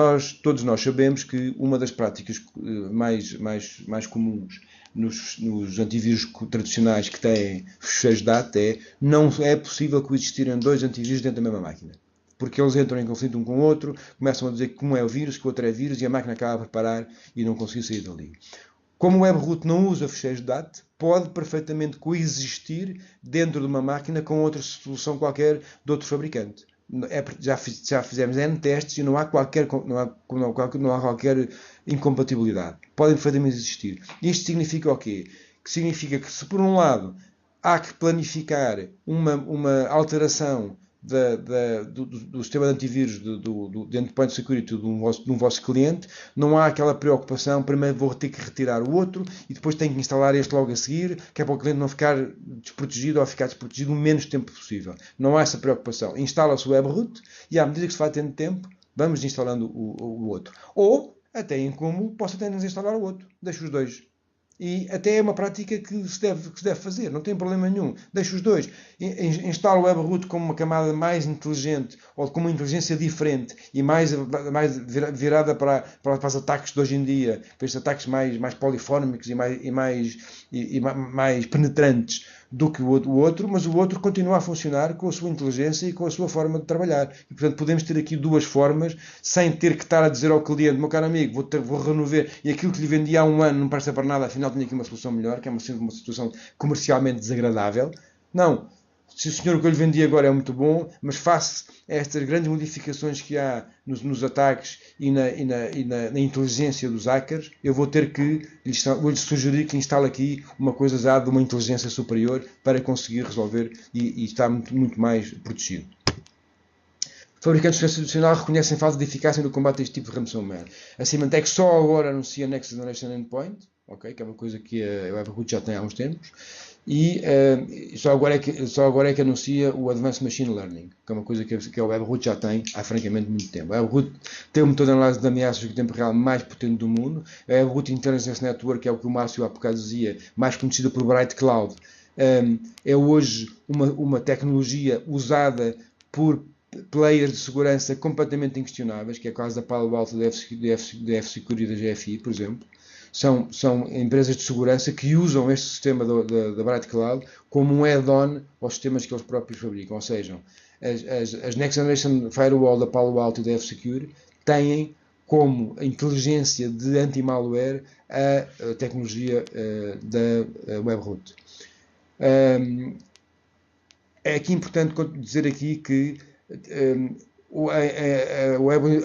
Speaker 1: Todos nós sabemos que uma das práticas mais comuns nos antivírus tradicionais que têm fecheiros de data não é possível coexistirem dois antivírus dentro da mesma máquina. Porque eles entram em conflito um com o outro, começam a dizer que um é o vírus, que o outro é vírus, e a máquina acaba por parar e não consegue sair dali. Como o webroot não usa fecheiros de DAT, pode perfeitamente coexistir dentro de uma máquina com outra solução qualquer de outro fabricante. Já fizemos N testes e não há qualquer incompatibilidade. Podem perfeitamente existir. Isto significa o quê? Que significa que se por um lado há que planificar uma alteração do sistema de antivírus do endpoint security de um vosso cliente, não há aquela preocupação, primeiro vou ter que retirar o outro e depois tenho que instalar este logo a seguir, que é para o cliente não ficar desprotegido ou ficar desprotegido o menos tempo possível. Não há essa preocupação. Instala-se o webroot e à medida que se vai tendo tempo, vamos instalando o outro. Ou, até em como, posso até desinstalar o outro. Deixo os dois. E até é uma prática que se deve fazer, não tem problema nenhum. Deixa os dois. Instala o webroot como uma camada mais inteligente ou com uma inteligência diferente e mais virada para os ataques de hoje em dia, para estes ataques mais polifónicos e mais penetrantes do que o outro, mas o outro continua a funcionar com a sua inteligência e com a sua forma de trabalhar. E, portanto, podemos ter aqui duas formas, sem ter que estar a dizer ao cliente, meu caro amigo, vou renovar, e aquilo que lhe vendi há um ano não presta para nada, afinal tenho aqui uma solução melhor, que é uma situação comercialmente desagradável. Não. Se o senhor que eu lhe vendi agora é muito bom, mas face a estas grandes modificações que há nos ataques e na inteligência dos hackers, eu vou ter que lhe sugerir que instale aqui uma coisa já de uma inteligência superior para conseguir resolver e estar muito mais protegido. Fabricantes de segurança adicional reconhecem falta de eficácia no combate a este tipo de ransomware. A Symantec só agora anuncia Next Generation Endpoint, okay, que é uma coisa que a webroot já tem há uns tempos, e só agora é que anuncia o Advanced Machine Learning, que é uma coisa que a webroot já tem há francamente muito tempo. A webroot tem o motor de análise de ameaças de tempo real mais potente do mundo. A webroot Intelligence Network, que é o que o Márcio há bocado dizia, mais conhecida por Bright Cloud, é hoje uma tecnologia usada por players de segurança completamente inquestionáveis, que é o caso da Palo Alto, da F-Security e da GFI, por exemplo. São empresas de segurança que usam este sistema da Bright Cloud como um add-on aos sistemas que eles próprios fabricam. Ou seja, as Next Generation Firewall da Palo Alto e da F-Security têm como inteligência de anti-malware a tecnologia da webroot. É aqui importante dizer aqui que a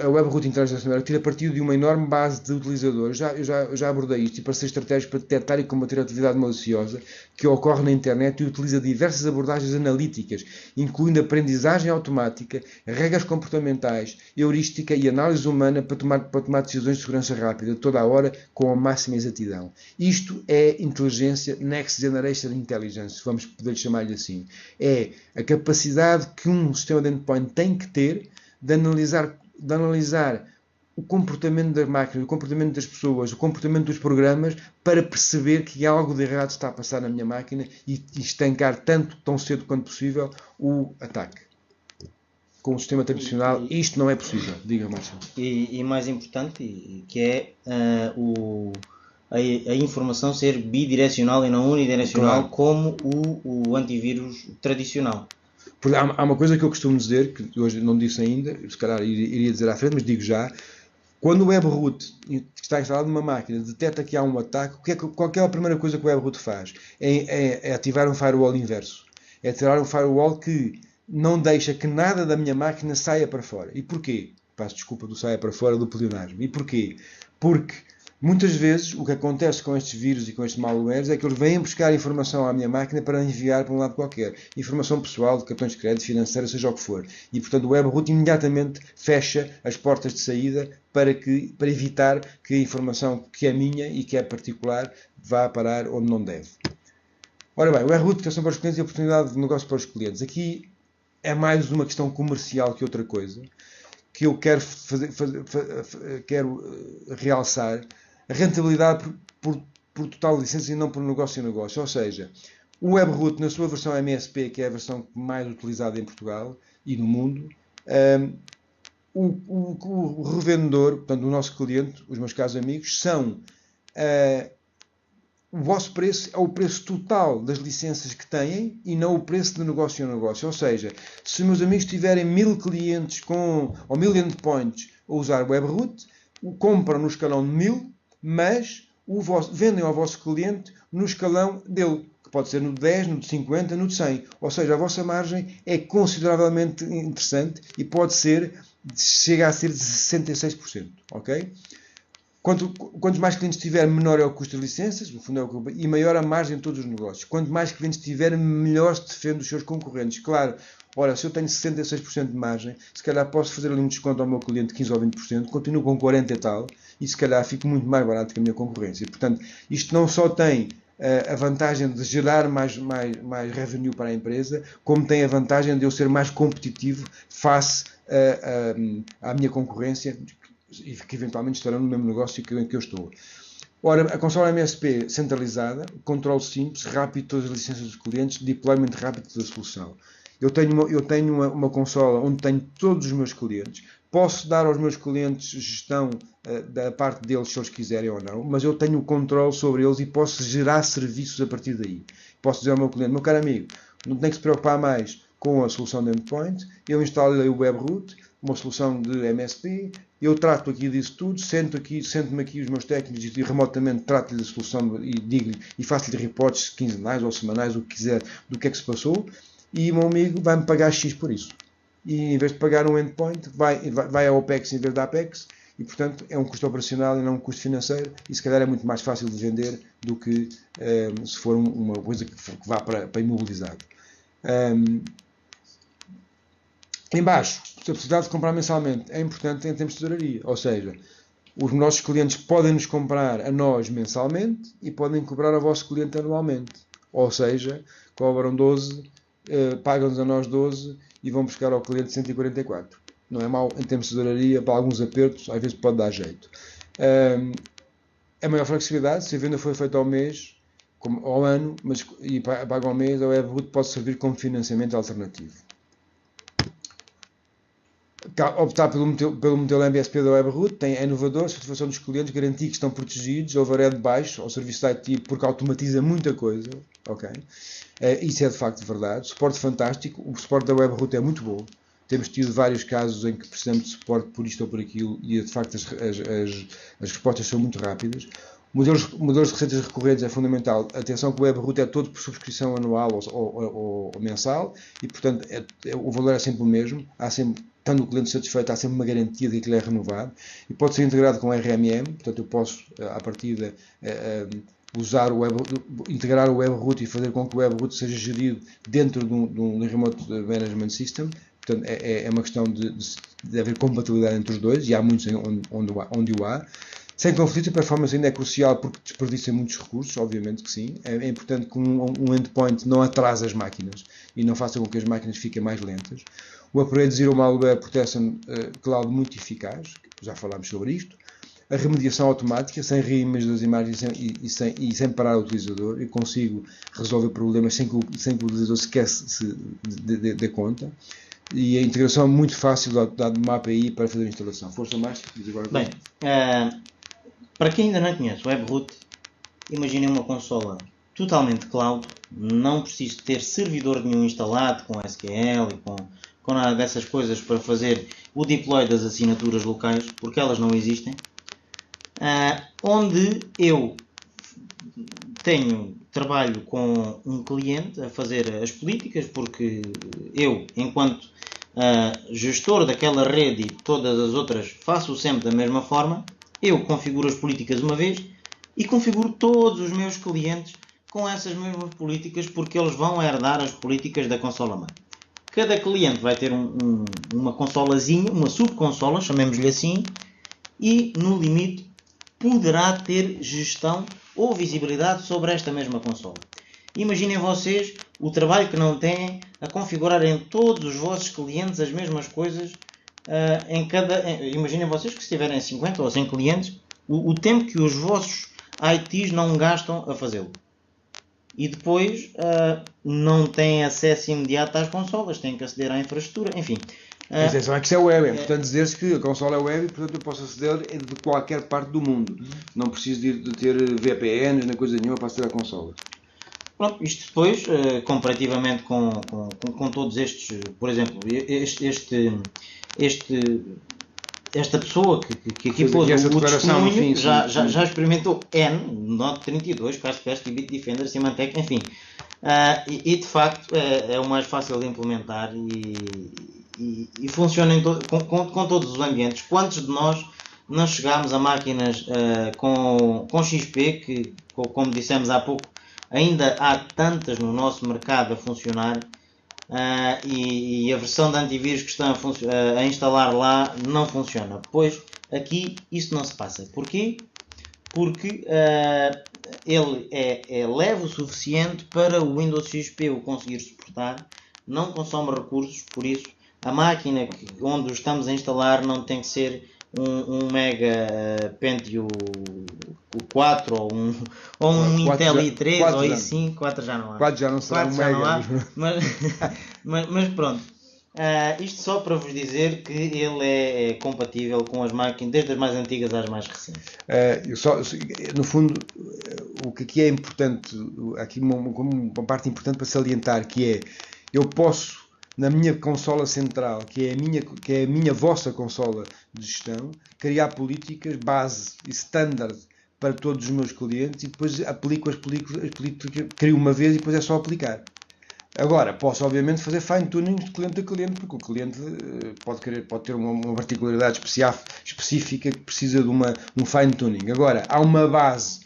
Speaker 1: webroot internacional tira partido de uma enorme base de utilizadores. Eu já abordei isto e para ser estratégico para detectar e combater a atividade maliciosa que ocorre na internet e utiliza diversas abordagens analíticas, incluindo aprendizagem automática, regras comportamentais, heurística e análise humana para tomar decisões de segurança rápida, toda a hora, com a máxima exatidão. Isto é inteligência Next Generation Intelligence, vamos poder chamar-lhe assim. É a capacidade que um sistema de endpoint tem que ter de analisar o comportamento da máquina, o comportamento das pessoas, o comportamento dos programas, para perceber que algo de errado está a passar na minha máquina e estancar tão cedo quanto possível o ataque. Com o sistema tradicional, isto não é possível. Diga, Márcio.
Speaker 2: E mais importante, que é a informação ser bidirecional e não unidirecional, claro, como o antivírus tradicional.
Speaker 1: Há uma coisa que eu costumo dizer, que hoje não disse ainda, se calhar iria dizer à frente, mas digo já. Quando o webroot que está instalado numa máquina detecta que há um ataque, qual é a primeira coisa que o webroot faz? É ativar um firewall inverso. É ativar um firewall que não deixa que nada da minha máquina saia para fora. E porquê? Peço desculpa do saia para fora do pleonasmo. E porquê? Porque muitas vezes o que acontece com estes vírus e com estes malwares é que eles vêm buscar informação à minha máquina para enviar para um lado qualquer. Informação pessoal, de cartões de crédito, financeira, seja o que for. E portanto o webroot imediatamente fecha as portas de saída para evitar que a informação que é minha e que é particular vá parar onde não deve. Ora bem, o webroot proteção para os clientes e oportunidade de negócio para os clientes. Aqui é mais uma questão comercial que outra coisa, que eu quero realçar. A rentabilidade por total licença e não por negócio a negócio. Ou seja, o webroot na sua versão MSP, que é a versão mais utilizada em Portugal e no mundo, o revendedor, portanto, o nosso cliente, os meus caros amigos, são o vosso preço é o preço total das licenças que têm e não o preço de negócio a negócio. Ou seja, se meus amigos tiverem 1000 clientes ou 1000 endpoints a usar Webroot, compram no escalão de 1000, mas vendem ao vosso cliente no escalão dele, que pode ser no de 10, no de 50, no de 100. Ou seja, a vossa margem é consideravelmente interessante e chega a ser de 66%, ok? Quantos mais clientes tiver, menor é o custo de licenças, no fundo e maior a margem de todos os negócios. Quanto mais clientes tiver, melhor se defende dos seus concorrentes. Claro, ora, se eu tenho 66% de margem, se calhar posso fazer ali um desconto ao meu cliente de 15 ou 20%, continuo com 40% e tal, e se calhar fico muito mais barato que a minha concorrência. Portanto, isto não só tem a vantagem de gerar mais revenue para a empresa, como tem a vantagem de eu ser mais competitivo face à minha concorrência, e que eventualmente estarão no mesmo negócio que eu estou. Ora, a consola MSP centralizada, controle simples, rápido de todas as licenças dos clientes, deployment rápido da solução. Eu tenho uma consola onde tenho todos os meus clientes, posso dar aos meus clientes gestão da parte deles se eles quiserem ou não, mas eu tenho o controle sobre eles e posso gerar serviços a partir daí. Posso dizer ao meu cliente, meu caro amigo, não tem que se preocupar mais com a solução de endpoint, eu instalo o Webroot, uma solução de MSP, eu trato aqui disso tudo, sento-me aqui os meus técnicos e remotamente trato-lhe a solução e digo-lhe e faço-lhe reportes quinzenais ou semanais, o que quiser, do que é que se passou, e o meu amigo vai-me pagar X por isso. E em vez de pagar um endpoint, vai ao OPEX em vez da APEX, e portanto é um custo operacional e não um custo financeiro, e se calhar é muito mais fácil de vender do que se for uma coisa que vá para imobilizado. Em baixo, se a possibilidade de comprar mensalmente é importante em termos de tesouraria, ou seja, os nossos clientes podem nos comprar a nós mensalmente e podem cobrar ao vosso cliente anualmente, ou seja, cobram 12, pagam-nos a nós 12 e vão buscar ao cliente 144. Não é mau em termos de tesouraria, para alguns apertos, às vezes pode dar jeito. A maior flexibilidade, se a venda foi feita ao mês, ao ano, e paga ao mês, a Webroot pode servir como financiamento alternativo. Optar pelo modelo MSP da Webroot é inovador, satisfação dos clientes, garantir que estão protegidos, overhead baixo ao serviço de IT, porque automatiza muita coisa, ok? Isso é de facto verdade. Suporte fantástico, o suporte da Webroot é muito bom. Temos tido vários casos em que precisamos de suporte por isto ou por aquilo e de facto as respostas são muito rápidas. Modelos de receitas recorrentes é fundamental. Atenção que o Webroot é todo por subscrição anual ou mensal e, portanto, o valor é sempre o mesmo. Há sempre, estando o cliente satisfeito, há sempre uma garantia de que aquilo é renovado. E pode ser integrado com RMM, portanto, eu posso, à partida, integrar o Webroot e fazer com que o Webroot seja gerido dentro de um Remote Management System. Portanto, é uma questão de haver compatibilidade entre os dois, e há muitos onde o há. Sem conflito, a performance ainda é crucial porque desperdiça muitos recursos, obviamente que sim. É importante que um endpoint não atrase as máquinas e não faça com que as máquinas fiquem mais lentas. O upgrade Zero Malware Protection Cloud muito eficaz, já falámos sobre isto. A remediação automática, sem reimage das imagens e sem parar o utilizador. Eu consigo resolver problemas sem que o utilizador sequer se dê conta. E a integração é muito fácil de uma API para fazer a instalação. Força mais?
Speaker 2: Bem, para quem ainda não conhece o Webroot, imaginem uma consola totalmente cloud, não preciso ter servidor nenhum instalado com SQL e com nada dessas coisas para fazer o deploy das assinaturas locais, porque elas não existem, onde eu trabalho com um cliente a fazer as políticas, porque eu, enquanto gestor daquela rede e todas as outras, faço sempre da mesma forma. Eu configuro as políticas uma vez e configuro todos os meus clientes com essas mesmas políticas, porque eles vão herdar as políticas da consola-mãe. Cada cliente vai ter uma consolazinha, uma subconsola, chamemos-lhe assim, e no limite poderá ter gestão ou visibilidade sobre esta mesma consola. Imaginem vocês o trabalho que não têm a configurar em todos os vossos clientes as mesmas coisas. Imaginem vocês que se tiverem 50 ou 100 clientes, o tempo que os vossos ITs não gastam a fazê-lo. E depois não têm acesso imediato às consolas, têm que aceder à infraestrutura, enfim.
Speaker 1: Atenção, é que isso é web. É importante dizer-se que a consola é web e, portanto, eu posso aceder de qualquer parte do mundo. Não preciso de ter VPNs, nem coisa nenhuma para aceder à consola.
Speaker 2: Pronto, isto depois, comparativamente com todos estes, por exemplo, esta pessoa que aqui pôs o testemunho já experimentou N, Note 32, Kaspersky, Bitdefender, Symantec, enfim. E de facto é o mais fácil de implementar e funciona com todos os ambientes. Quantos de nós não chegámos a máquinas com XP, que, como dissemos há pouco, ainda há tantas no nosso mercado a funcionar, e a versão de antivírus que estão a instalar lá não funciona. Pois aqui isso não se passa. Porquê? Porque ele é leve o suficiente para o Windows XP o conseguir suportar, não consome recursos, por isso a máquina onde o estamos a instalar não tem que ser um Mega Pentium 4 ou um Intel i3 ou i5, 4 já não há.
Speaker 1: 4 já não será um Mega.
Speaker 2: Mas pronto, isto só para vos dizer que ele é compatível com as máquinas, desde as mais antigas às mais recentes.
Speaker 1: No fundo, o que aqui é importante, aqui uma parte importante para salientar, que é, eu posso, na minha consola central, que é a minha vossa consola de gestão, criar políticas base e standard para todos os meus clientes e depois aplico as políticas, crio uma vez e depois é só aplicar. Agora, posso obviamente fazer fine-tuning de cliente a cliente, porque o cliente pode ter uma particularidade específica que precisa de um fine-tuning. Agora, há uma base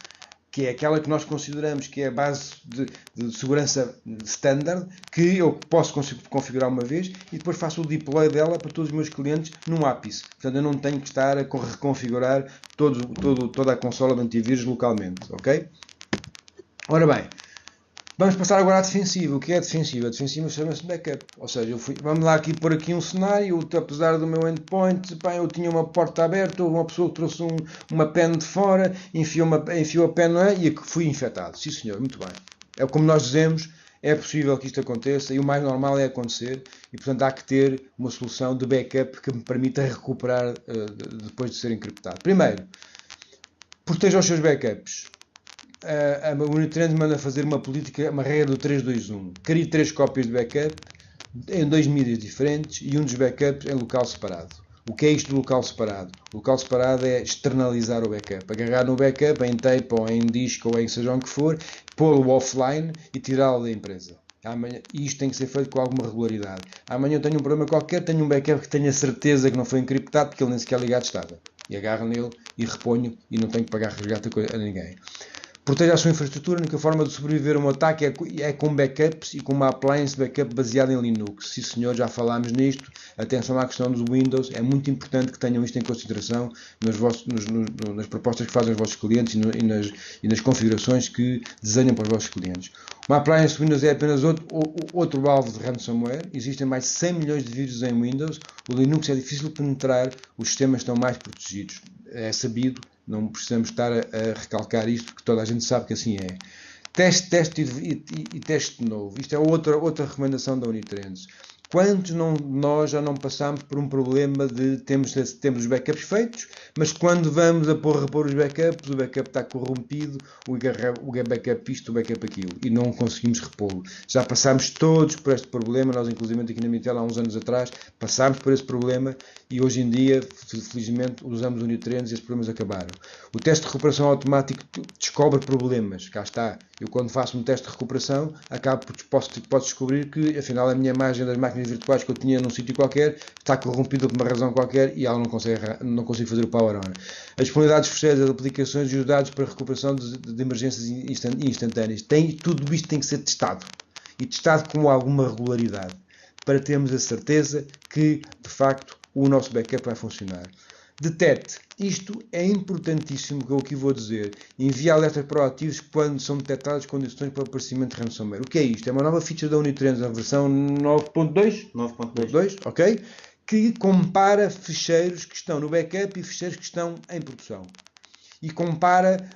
Speaker 1: que é aquela que nós consideramos que é a base de segurança standard, que eu posso configurar uma vez e depois faço o deploy dela para todos os meus clientes num ápice. Portanto, eu não tenho que estar a reconfigurar toda a consola de antivírus localmente, ok? Ora bem, vamos passar agora à defensiva. O que é a defensiva? A defensiva chama-se backup. Ou seja, vamos lá aqui pôr aqui um cenário, apesar do meu endpoint, eu tinha uma porta aberta, uma pessoa que trouxe uma pen de fora, enfiou a pen e fui infectado. Sim senhor, muito bem. É como nós dizemos, é possível que isto aconteça e o mais normal é acontecer e, portanto, há que ter uma solução de backup que me permita recuperar depois de ser encriptado. Primeiro, proteja os seus backups. A Unitrend manda fazer uma política, uma regra do 3-2-1. Crie 3 cópias de backup em 2 mídias diferentes e um dos backups em local separado. O que é isto do local separado? O local separado é externalizar o backup. Agarrar no backup em tape ou em disco ou em seja onde que for, pô-lo offline e tirá-lo da empresa. E isto tem que ser feito com alguma regularidade. Amanhã eu tenho um problema qualquer, tenho um backup que tenho a certeza que não foi encriptado porque ele nem sequer ligado estava. E agarro nele e reponho e não tenho que pagar resgate a ninguém. Proteja a sua infraestrutura. A única forma de sobreviver a um ataque é com backups e com uma appliance backup baseada em Linux. Sim senhor, já falámos nisto. Atenção à questão dos Windows. É muito importante que tenham isto em consideração nas propostas que fazem aos vossos clientes e nas configurações que desenham para os vossos clientes. Uma appliance Windows é apenas outro alvo de ransomware. Existem mais de 100 milhões de vírus em Windows. O Linux é difícil de penetrar. Os sistemas estão mais protegidos. É sabido. Não precisamos estar a recalcar isto, porque toda a gente sabe que assim é. Teste e teste de novo. Isto é outra recomendação da Unitrends. Quantos nós já não passamos por um problema de temos os backups feitos, mas quando vamos a repor os backups, o backup está corrompido, o backup isto, o backup aquilo, e não conseguimos repô-lo. Já passámos todos por este problema, nós inclusive aqui na Minitel há uns anos atrás, passámos por esse problema e hoje em dia, felizmente, usamos o Unitrends e esses problemas acabaram. O teste de recuperação automático descobre problemas, cá está. Eu quando faço um teste de recuperação, posso descobrir que afinal a minha imagem das máquinas virtuais que eu tinha num sítio qualquer está corrompida por uma razão qualquer e ela não consigo fazer o power on. As disponibilidades oficiais das aplicações e os dados para recuperação de emergências instantâneas. Tudo isto tem que ser testado. E testado com alguma regularidade. Para termos a certeza que, de facto, o nosso backup vai funcionar. Detecte. Isto é importantíssimo que eu aqui vou dizer. Envie alertas proativos quando são detectadas condições para o aparecimento de ransomware. O que é isto? É uma nova feature da Unitrends na versão 9.2? 9.2, ok? Que compara ficheiros que estão no backup e ficheiros que estão em produção. E compara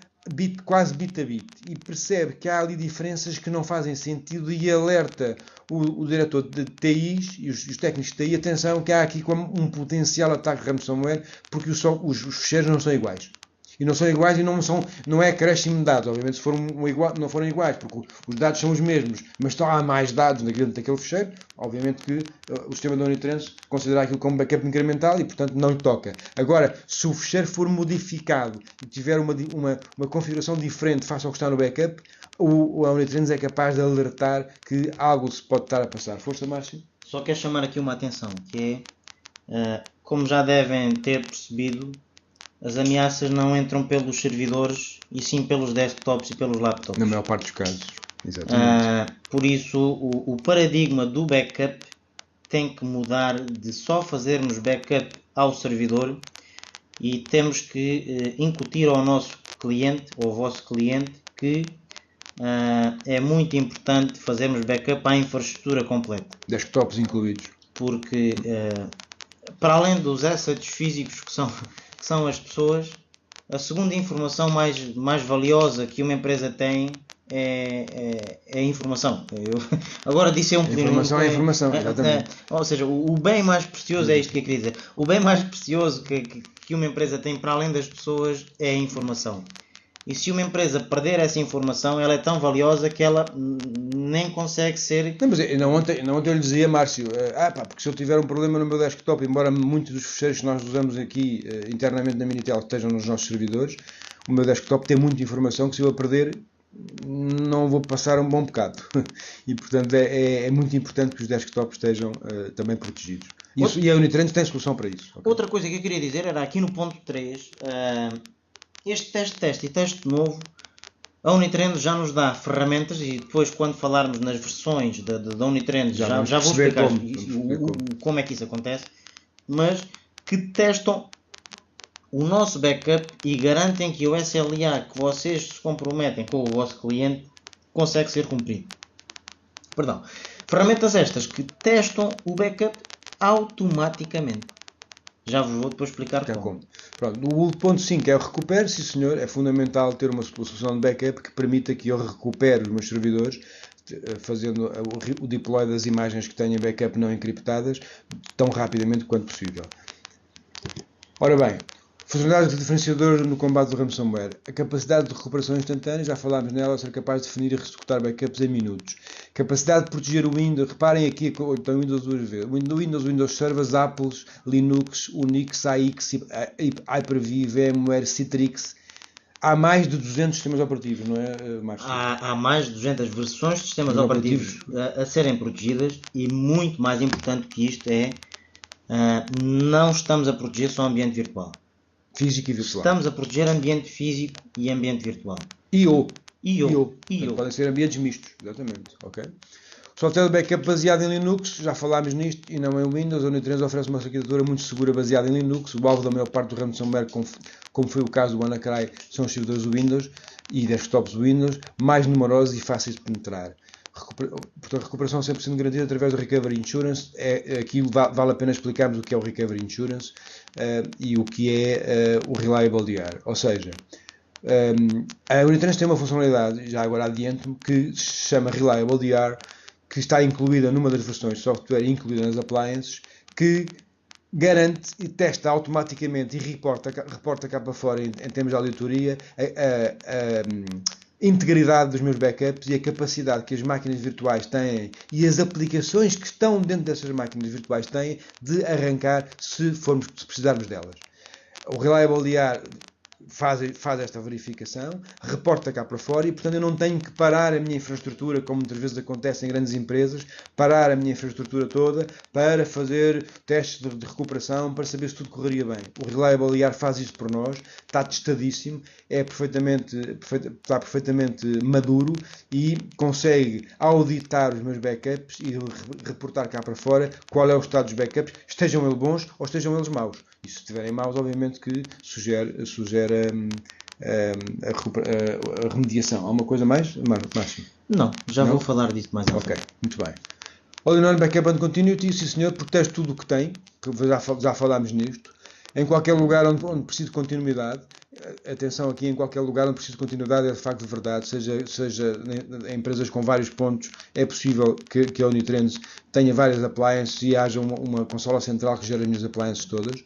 Speaker 1: quase bit a bit, e percebe que há ali diferenças que não fazem sentido e alerta o diretor de TIs e os técnicos de TI, atenção que há aqui como um potencial ataque de ransomware, porque os ficheiros não são iguais. E não são iguais e não é acréscimo de dados. Obviamente, se não forem iguais, porque os dados são os mesmos, mas há mais dados dentro daquele ficheiro, obviamente que o sistema da Unitrans considera aquilo como backup incremental e, portanto, não lhe toca. Agora, se o ficheiro for modificado e tiver uma configuração diferente face ao que está no backup, a Unitrans é capaz de alertar que algo se pode estar a passar. Força, Márcio?
Speaker 2: Só quero chamar aqui uma atenção, que é, como já devem ter percebido, as ameaças não entram pelos servidores e sim pelos desktops e pelos laptops.
Speaker 1: Na maior parte dos casos. Exatamente.
Speaker 2: Por isso, o paradigma do backup tem que mudar de só fazermos backup ao servidor e temos que incutir ao nosso cliente, ou ao vosso cliente, que é muito importante fazermos backup à infraestrutura completa.
Speaker 1: Desktops incluídos.
Speaker 2: Porque, para além dos assets físicos que são as pessoas, a segunda informação mais valiosa que uma empresa tem é a informação. Agora disse um
Speaker 1: informação é informação, exatamente.
Speaker 2: Ou seja, o bem mais precioso é isto que eu queria dizer. O bem mais precioso que uma empresa tem para além das pessoas é a informação. E se uma empresa perder essa informação, ela é tão valiosa que ela nem consegue ser...
Speaker 1: Não, mas ontem eu lhe dizia, Márcio, porque se eu tiver um problema no meu desktop, embora muitos dos ficheiros que nós usamos aqui internamente na Minitel estejam nos nossos servidores, o meu desktop tem muita informação que se eu a perder, não vou passar um bom bocado. E, portanto, é muito importante que os desktops estejam também protegidos. E a Unitrans tem solução para isso. Okay?
Speaker 2: Outra coisa que eu queria dizer era aqui no ponto 3... este teste e teste novo, a Unitrend já nos dá ferramentas e depois quando falarmos nas versões da Unitrend já vou explicar como é que isso acontece, mas que testam o nosso backup e garantem que o SLA que vocês se comprometem com o vosso cliente consegue ser cumprido. Perdão. Ferramentas estas que testam o backup automaticamente. Já vos vou depois explicar como.
Speaker 1: Pronto, o ponto 5 é o recupere, sim senhor, é fundamental ter uma solução de backup que permita que eu recupere os meus servidores, fazendo o deploy das imagens que tenham backup não encriptadas, tão rapidamente quanto possível. Ora bem, funcionalidades de diferenciador no combate do ransomware. A capacidade de recuperação instantânea, já falámos nela, ser capaz de definir e executar backups em minutos. Capacidade de proteger o Windows, reparem aqui, então Windows duas vezes. Windows Servers, Apple, Linux, Unix, AX, Hyper-V, VMware, Citrix. Há mais de 200 sistemas operativos, não é, Márcio?
Speaker 2: Há mais de 200 versões de sistemas operativos a serem protegidas e muito mais importante que isto é, não estamos a proteger só o ambiente virtual.
Speaker 1: Físico e virtual.
Speaker 2: Estamos a proteger ambiente físico e ambiente virtual.
Speaker 1: I/O. Podem ser ambientes mistos, exatamente. Okay? O software de backup baseado em Linux, já falámos nisto, e não em Windows. A Unitrans oferece uma arquitetura muito segura baseada em Linux. O alvo da maior parte do ransomware, como foi o caso do WannaCry, são os servidores do Windows e desktops do Windows, mais numerosos e fáceis de penetrar. Portanto, a recuperação 100% garantida através do Recovery Insurance. Aqui vale a pena explicarmos o que é o Recovery Insurance e o que é o Reliable DR. Ou seja, a Unitrans tem uma funcionalidade, já agora adianto-me, que se chama Reliable DR, que está incluída numa das versões de software incluída nas appliances, que garante e testa automaticamente e reporta cá para fora em termos de auditoria a integridade dos meus backups e a capacidade que as máquinas virtuais têm e as aplicações que estão dentro dessas máquinas virtuais têm de arrancar se precisarmos delas. O Reliable DR faz esta verificação, reporta cá para fora e, portanto, eu não tenho que parar a minha infraestrutura, como muitas vezes acontece em grandes empresas, parar a minha infraestrutura toda para fazer testes de recuperação, para saber se tudo correria bem. O Reliable DR faz isso por nós, está testadíssimo, está perfeitamente maduro e consegue auditar os meus backups e reportar cá para fora qual é o estado dos backups, estejam eles bons ou estejam eles maus. E se estiverem maus, obviamente que sugere a remediação. Há uma coisa mais, Márcio?
Speaker 2: Não, vou falar disso mais à frente.
Speaker 1: Ok, muito bem. All-in-one Backup and Continuity, sim senhor, protege tudo o que tem, que já falámos nisto, em qualquer lugar onde precise de continuidade. atenção aqui, em qualquer lugar onde precisa de continuidade é de facto verdade, seja em empresas com vários pontos, é possível que a Unitrends tenha várias appliances e haja uma consola central que gere as minhas appliances todas.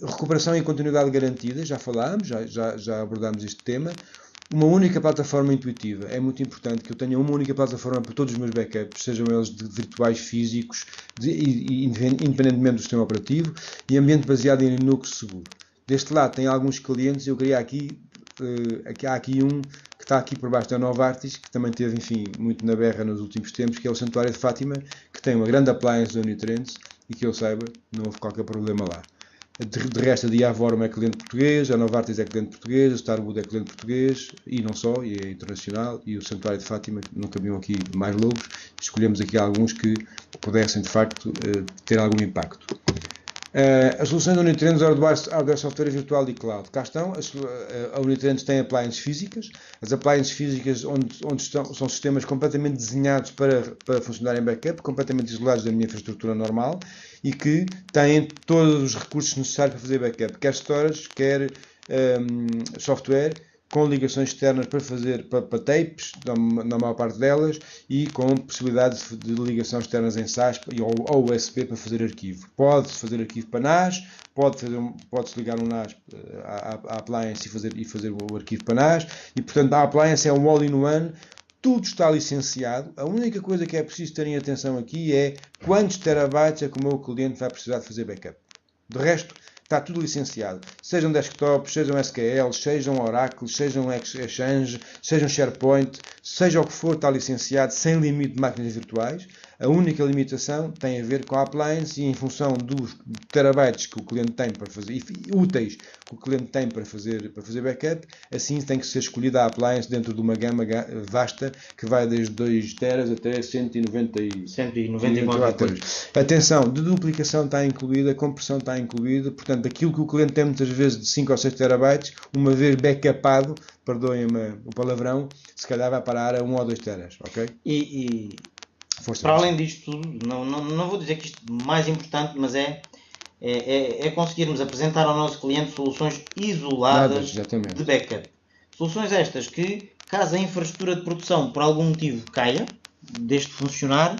Speaker 1: Recuperação e continuidade garantida, já falámos, já abordámos este tema. Uma única plataforma intuitiva. É muito importante que eu tenha uma única plataforma para todos os meus backups, sejam eles virtuais, físicos, independentemente do sistema operativo, e ambiente baseado em Linux seguro. Deste lado tem alguns clientes, eu queria aqui, há aqui um que está aqui por baixo da Novartis, que também teve, enfim, muito na berra nos últimos tempos, que é o Santuário de Fátima, que tem uma grande appliance da Unitrends, e que eu saiba, não houve qualquer problema lá. De resto, a Diavorm é cliente português, a Novartis é cliente português, a Starwood é cliente português, e não só, e é internacional, e o Santuário de Fátima, não cabiam aqui mais logos, escolhemos aqui alguns que pudessem, de facto, ter algum impacto. As soluções da Unitrends, hardware, software virtual e cloud. Cá estão, a Unitrends tem appliances físicas, as appliances físicas onde são sistemas completamente desenhados para funcionar em backup, completamente isolados da minha infraestrutura normal, e que têm todos os recursos necessários para fazer backup, quer storage, quer software, com ligações externas para tapes, na maior parte delas, e com possibilidades de ligação externas em SAS ou USB para fazer arquivo. Pode-se fazer arquivo para NAS, pode-se ligar um NAS à appliance e fazer o arquivo para NAS, e portanto a appliance é um all-in-one. Tudo está licenciado. A única coisa que é preciso terem atenção aqui é quantos terabytes é que o meu cliente vai precisar de fazer backup. De resto, está tudo licenciado. Sejam desktops, sejam SQL, sejam Oracle, sejam Exchange, sejam SharePoint, seja o que for, está licenciado sem limite de máquinas virtuais. A única limitação tem a ver com a appliance e em função dos terabytes que o cliente tem para fazer, e úteis que o cliente tem para fazer backup, assim tem que ser escolhida a appliance dentro de uma gama vasta que vai desde 2 teras até 194 teras. Atenção, de duplicação está incluída, compressão está incluída, portanto aquilo que o cliente tem muitas vezes de 5 ou 6 terabytes, uma vez backupado, perdoem-me o palavrão, se calhar vai parar a 1 ou 2 teras, ok?
Speaker 2: Para além disto tudo, não vou dizer que isto é mais importante, mas é conseguirmos apresentar ao nosso cliente soluções isoladas de backup. Soluções estas que, caso a infraestrutura de produção por algum motivo caia, deixe de funcionar,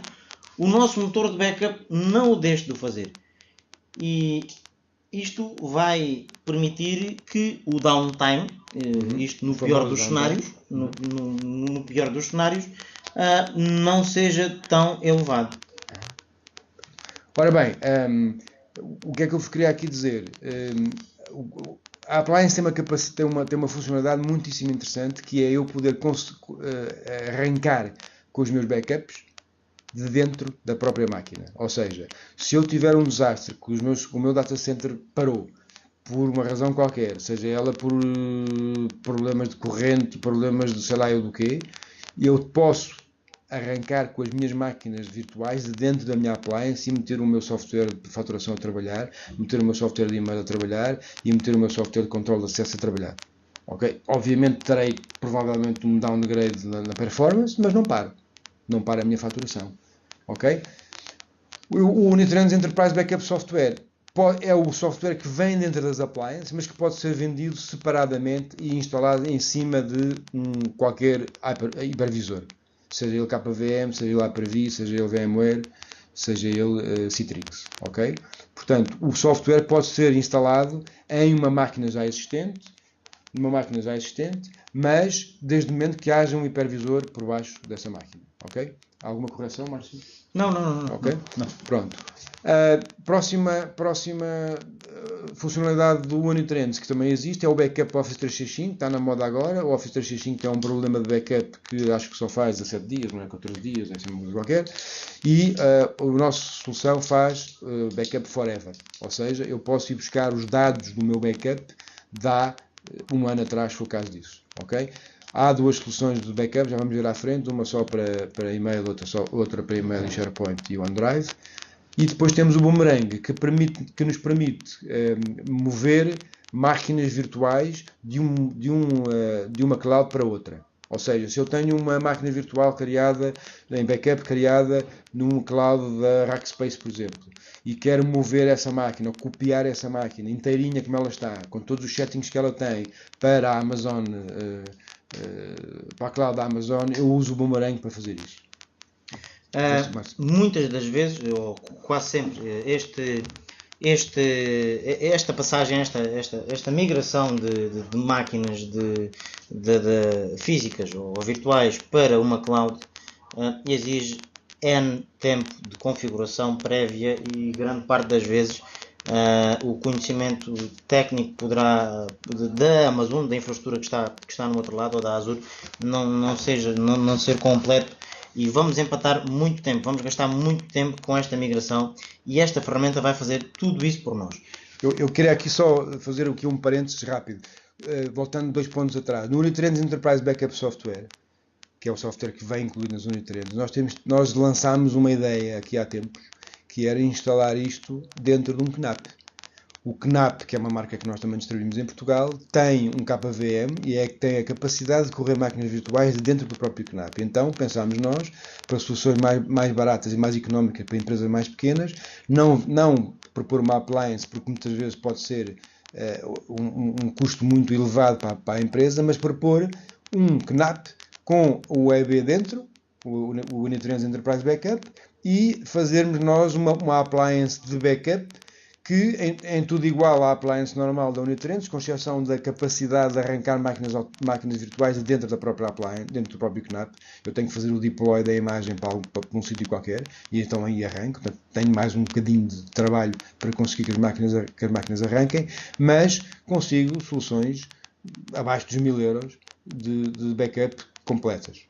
Speaker 2: o nosso motor de backup não o deixe de fazer. E isto vai permitir que o downtime, isto no pior dos cenários, no pior dos cenários, não seja tão elevado.
Speaker 1: Ora bem, o que é que eu vos queria aqui dizer? A appliance tem uma funcionalidade muitíssimo interessante, que é eu poder arrancar com os meus backups de dentro da própria máquina. Ou seja, se eu tiver um desastre, que o meu data center parou, por uma razão qualquer, seja ela por problemas de corrente, problemas de sei lá eu do quê, eu posso arrancar com as minhas máquinas virtuais de dentro da minha appliance e meter o meu software de faturação a trabalhar, meter o meu software de e-mail a trabalhar e meter o meu software de controle de acesso a trabalhar. Okay? Obviamente terei provavelmente um downgrade na performance, mas não para a minha faturação. Okay? O Unitrends Enterprise Backup Software é o software que vem dentro das appliances, mas que pode ser vendido separadamente e instalado em cima de qualquer hipervisor. Seja ele KVM, seja ele Hyper-V, seja ele VMware, seja ele Citrix, ok? Portanto, o software pode ser instalado em uma máquina já existente, mas desde o momento que haja um hipervisor por baixo dessa máquina, ok? Alguma correção, Márcio?
Speaker 2: Não.
Speaker 1: Ok? Não. Pronto. Próxima funcionalidade do Unitrends que também existe é o Backup Office 365, está na moda agora. O Office 365 tem um problema de backup que acho que só faz a 7 dias, não é 14 dias, é sempre uma coisa qualquer. E a nossa solução faz Backup Forever, ou seja, eu posso ir buscar os dados do meu backup de há um ano atrás, se for o caso disso. Ok? Há duas soluções de backup, já vamos ver à frente, uma só para e-mail, outra para e-mail e SharePoint e OneDrive. E depois temos o Boomerang, que nos permite mover máquinas virtuais de uma cloud para outra. Ou seja, se eu tenho uma máquina virtual criada, em backup criada num cloud da Rackspace, por exemplo, e quero mover essa máquina, ou copiar essa máquina inteirinha como ela está, com todos os settings que ela tem para a Amazon, para a cloud da Amazon, eu uso o Boomerang para fazer isso.
Speaker 2: Muitas das vezes, ou quase sempre, esta passagem, esta migração de máquinas de físicas ou virtuais para uma cloud exige N tempo de configuração prévia e grande parte das vezes o conhecimento técnico poderá da Amazon, da infraestrutura que está no outro lado, ou da Azure, não ser completo. E vamos empatar muito tempo, vamos gastar muito tempo com esta migração e esta ferramenta vai fazer tudo isso por nós.
Speaker 1: Eu queria aqui só fazer aqui um parênteses rápido, voltando 2 pontos atrás. No Unitrends Enterprise Backup Software, que é o software que vem incluído nas Unitrends, nós lançámos uma ideia aqui há tempos, que era instalar isto dentro de um KNAP. O KNAP, que é uma marca que nós também distribuímos em Portugal, tem um KVM e tem a capacidade de correr máquinas virtuais dentro do próprio KNAP. Então, pensámos nós, para soluções mais baratas e mais económicas para empresas mais pequenas, não propor uma appliance, porque muitas vezes pode ser um custo muito elevado para a empresa, mas propor um KNAP com o EB dentro, o Unitrends Enterprise Backup, e fazermos nós uma appliance de backup que em tudo igual à appliance normal da Unitrends, com exceção da capacidade de arrancar máquinas virtuais dentro da própria appliance, dentro do próprio KNAP. Eu tenho que fazer o deploy da imagem para um sítio qualquer e então aí arranco. Portanto, tenho mais um bocadinho de trabalho para conseguir que as máquinas arranquem, mas consigo soluções abaixo dos 1000 euros de backup completas,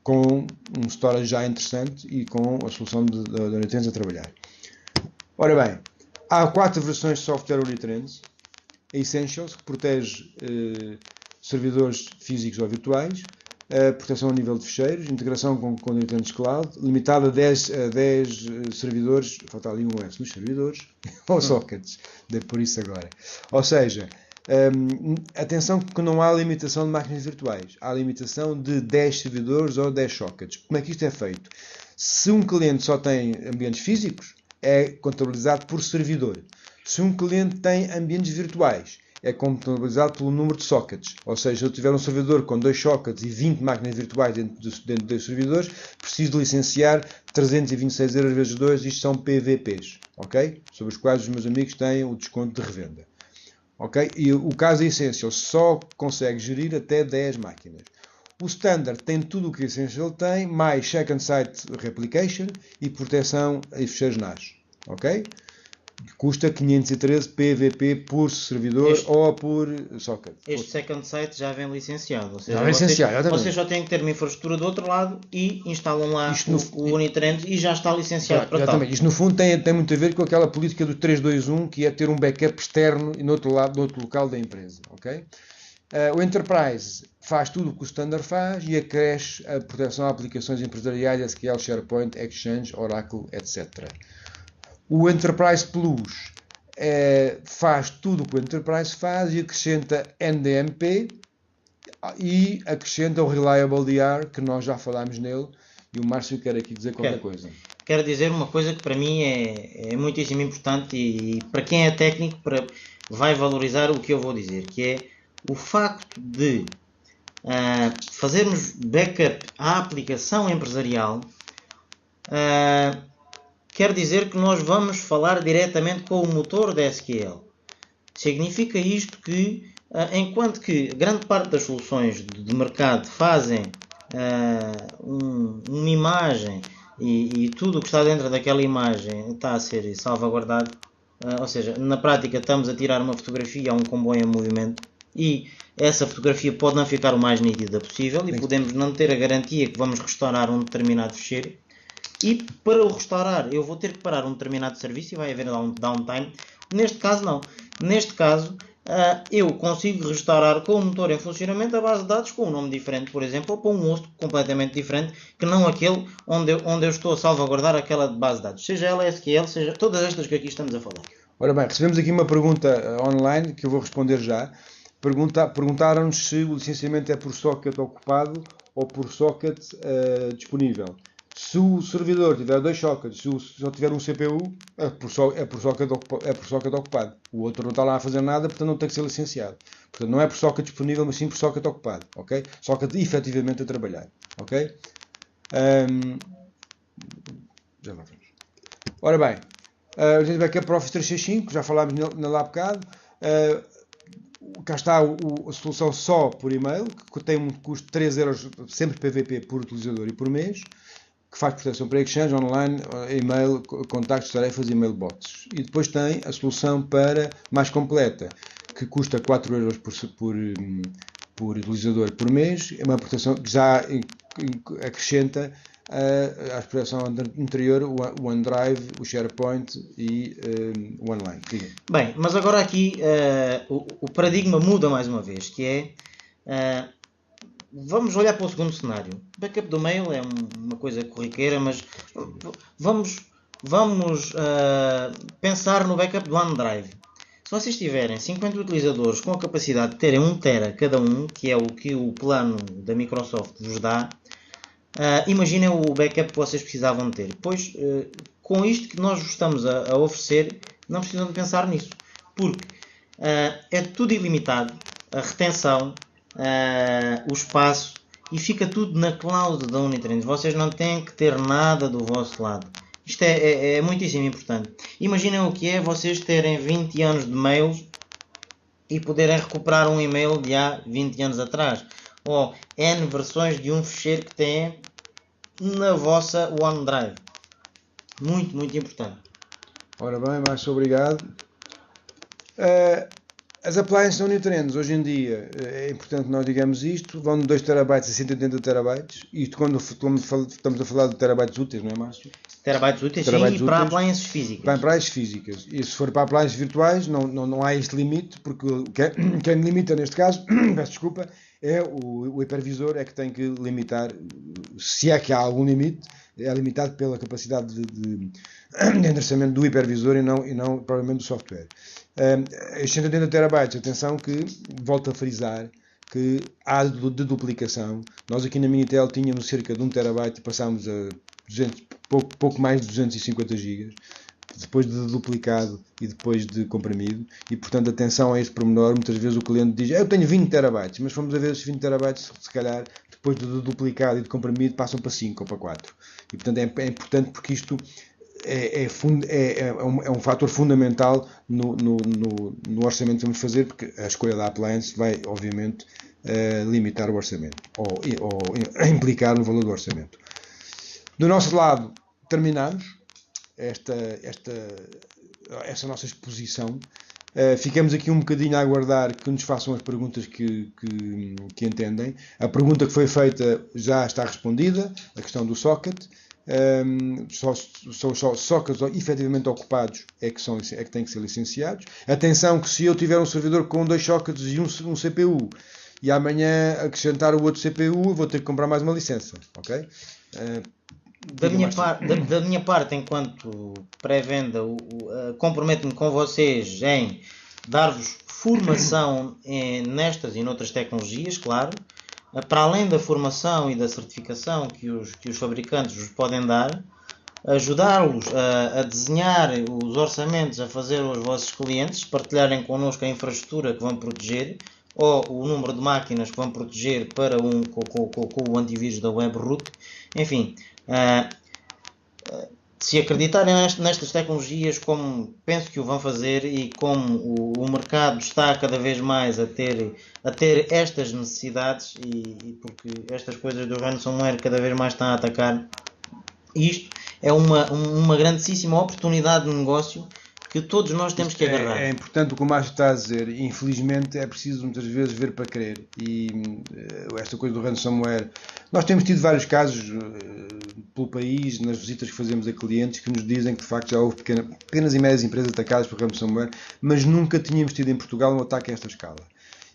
Speaker 1: com um storage já interessante e com a solução da Unitrends a trabalhar. Ora bem, há 4 versões de software Unitrends. A Essentials, que protege servidores físicos ou virtuais, proteção a nível de ficheiros, integração com o Unitrends Cloud, limitada a 10 servidores, falta ali um S nos servidores, ou sockets, por isso agora. Ou seja, atenção que não há limitação de máquinas virtuais, há limitação de 10 servidores ou 10 sockets. Como é que isto é feito? Se um cliente só tem ambientes físicos, é contabilizado por servidor. Se um cliente tem ambientes virtuais, é contabilizado pelo número de sockets. Ou seja, se eu tiver um servidor com 2 sockets e 20 máquinas virtuais dentro dos servidores, preciso de licenciar 326 euros vezes 2, isto são PVPs, ok? Sobre os quais os meus amigos têm o desconto de revenda. Ok? E o caso Essential só consegue gerir até 10 máquinas. O Standard tem tudo o que o Essential tem, mais Second Site Replication e proteção a ficheiros NAS. Ok? Custa 513 PVP por servidor ou por socket.
Speaker 2: Este Second Site já vem licenciado. Ou seja,
Speaker 1: já vem licenciado,
Speaker 2: vocês só têm que ter uma infraestrutura do outro lado e instalam lá o Unitrends e já está licenciado para tal.
Speaker 1: Isto no fundo tem muito a ver com aquela política do 3-2-1, que é ter um backup externo no outro local da empresa. Ok? O Enterprise faz tudo o que o Standard faz e acresce a proteção a aplicações empresariais, SQL, SharePoint, Exchange, Oracle, etc. O Enterprise Plus faz tudo o que o Enterprise faz e acrescenta NDMP e acrescenta o Reliable DR, que nós já falámos nele, e o Márcio quer aqui dizer qualquer coisa.
Speaker 2: Quero dizer uma coisa que para mim é muitíssimo importante e para quem é técnico vai valorizar o que eu vou dizer, que é o facto de fazermos backup à aplicação empresarial. Quer dizer que nós vamos falar diretamente com o motor da SQL. Significa isto que, enquanto que grande parte das soluções de mercado fazem uma imagem e tudo o que está dentro daquela imagem está a ser salvaguardado, ou seja, na prática estamos a tirar uma fotografia a um comboio em movimento e essa fotografia pode não ficar o mais nítida possível e podemos não ter a garantia que vamos restaurar um determinado ficheiro. E para o restaurar eu vou ter que parar um determinado serviço e vai haver downtime. Neste caso não. Neste caso eu consigo restaurar com o motor em funcionamento a base de dados com um nome diferente, por exemplo, ou para um host completamente diferente que não aquele onde eu estou a salvaguardar aquela base de dados. Seja ela SQL, seja todas estas que aqui estamos a falar.
Speaker 1: Ora bem, recebemos aqui uma pergunta online que eu vou responder já. Perguntaram-nos se o licenciamento é por socket ocupado ou por socket disponível. Se o servidor tiver 2 sockets, se só tiver um CPU, é por socket ocupado. O outro não está lá a fazer nada, portanto não tem que ser licenciado. Portanto, não é por socket disponível, mas sim por socket ocupado. Ok? Socket efetivamente a trabalhar. Ok? Já lá vamos. Ora bem, o backup para Office 365, já falámos nele há bocado. Cá está a solução só por e-mail, que tem um custo de 3 euros, sempre PVP por utilizador e por mês, que faz proteção para Exchange, online, e-mail, contactos, tarefas e e-mail bots. E depois tem a solução para mais completa, que custa 4 euros por utilizador por mês, é uma proteção que já acrescenta à proteção anterior o OneDrive, o SharePoint e o Online.
Speaker 2: Bem, mas agora aqui o paradigma muda mais uma vez, que é vamos olhar para o segundo cenário. Backup do mail é uma coisa corriqueira, mas vamos pensar no backup do OneDrive. Se vocês tiverem 50 utilizadores com a capacidade de terem 1 tera cada um, que é o que o plano da Microsoft vos dá, imaginem o backup que vocês precisavam ter. Pois, com isto que nós vos estamos a oferecer, não precisam de pensar nisso. Porque é tudo ilimitado, a retenção, o espaço, e fica tudo na cloud da Unitrends. Vocês não têm que ter nada do vosso lado. Isto é muitíssimo importante. Imaginem o que é vocês terem 20 anos de mails e poderem recuperar um e-mail de há 20 anos atrás. Ou N versões de um ficheiro que têm na vossa OneDrive. Muito, muito importante.
Speaker 1: Ora bem, mais obrigado. As appliances da Unitrends, hoje em dia, é importante que nós digamos isto, vão de 2 terabytes a 180 terabytes. Isto quando estamos a falar de terabytes úteis, não é, Márcio?
Speaker 2: Terabytes úteis, sim, para appliances físicas.
Speaker 1: Para appliances físicas. E se for para appliances virtuais, não há este limite, porque quem limita neste caso, peço desculpa, é o hipervisor, é que tem que limitar, se é que há algum limite, é limitado pela capacidade de endereçamento do hipervisor e não provavelmente do software. Estes 180 terabytes, atenção que, volto a frisar, que há de duplicação. Nós aqui na Minitel tínhamos cerca de 1 terabyte e passámos a 200, pouco mais de 250 GB, depois de duplicado e depois de comprimido, e portanto atenção a este pormenor. Muitas vezes o cliente diz, eu tenho 20 terabytes, mas fomos a ver esses 20 terabytes, se calhar depois de duplicado e de comprimido passam para 5 ou para 4, e portanto é importante, porque isto é um fator fundamental no orçamento que vamos fazer, porque a escolha da appliance vai obviamente limitar o orçamento ou implicar no valor do orçamento. Do nosso lado terminamos essa nossa exposição. Ficamos aqui um bocadinho a aguardar que nos façam as perguntas que entendem. A pergunta que foi feita já está respondida, a questão do socket. Só sockets efetivamente ocupados é que têm que ser licenciados. Atenção que se eu tiver um servidor com 2 sockets e um CPU e amanhã acrescentar o outro CPU, vou ter que comprar mais uma licença, ok?
Speaker 2: Da minha parte, enquanto pré-venda, comprometo-me com vocês em dar-vos formação nestas e noutras tecnologias, claro, para além da formação e da certificação que os fabricantes vos podem dar, ajudá-los a desenhar os orçamentos a fazer aos vossos clientes, partilharem connosco a infraestrutura que vão proteger, ou o número de máquinas que vão proteger com o antivírus da WebRoot. Enfim, se acreditarem nestas tecnologias, como penso que o vão fazer, e como o mercado está cada vez mais a ter estas necessidades, e porque estas coisas do ransomware cada vez mais estão a atacar, isto é uma grandíssima oportunidade de negócio que todos nós temos que agarrar.
Speaker 1: É importante o que o Márcio está a dizer. Infelizmente é preciso muitas vezes ver para crer, e esta coisa do ransomware, nós temos tido vários casos pelo país, nas visitas que fazemos a clientes, que nos dizem que de facto já houve pequenas e médias empresas atacadas por ransomware, mas nunca tínhamos tido em Portugal um ataque a esta escala.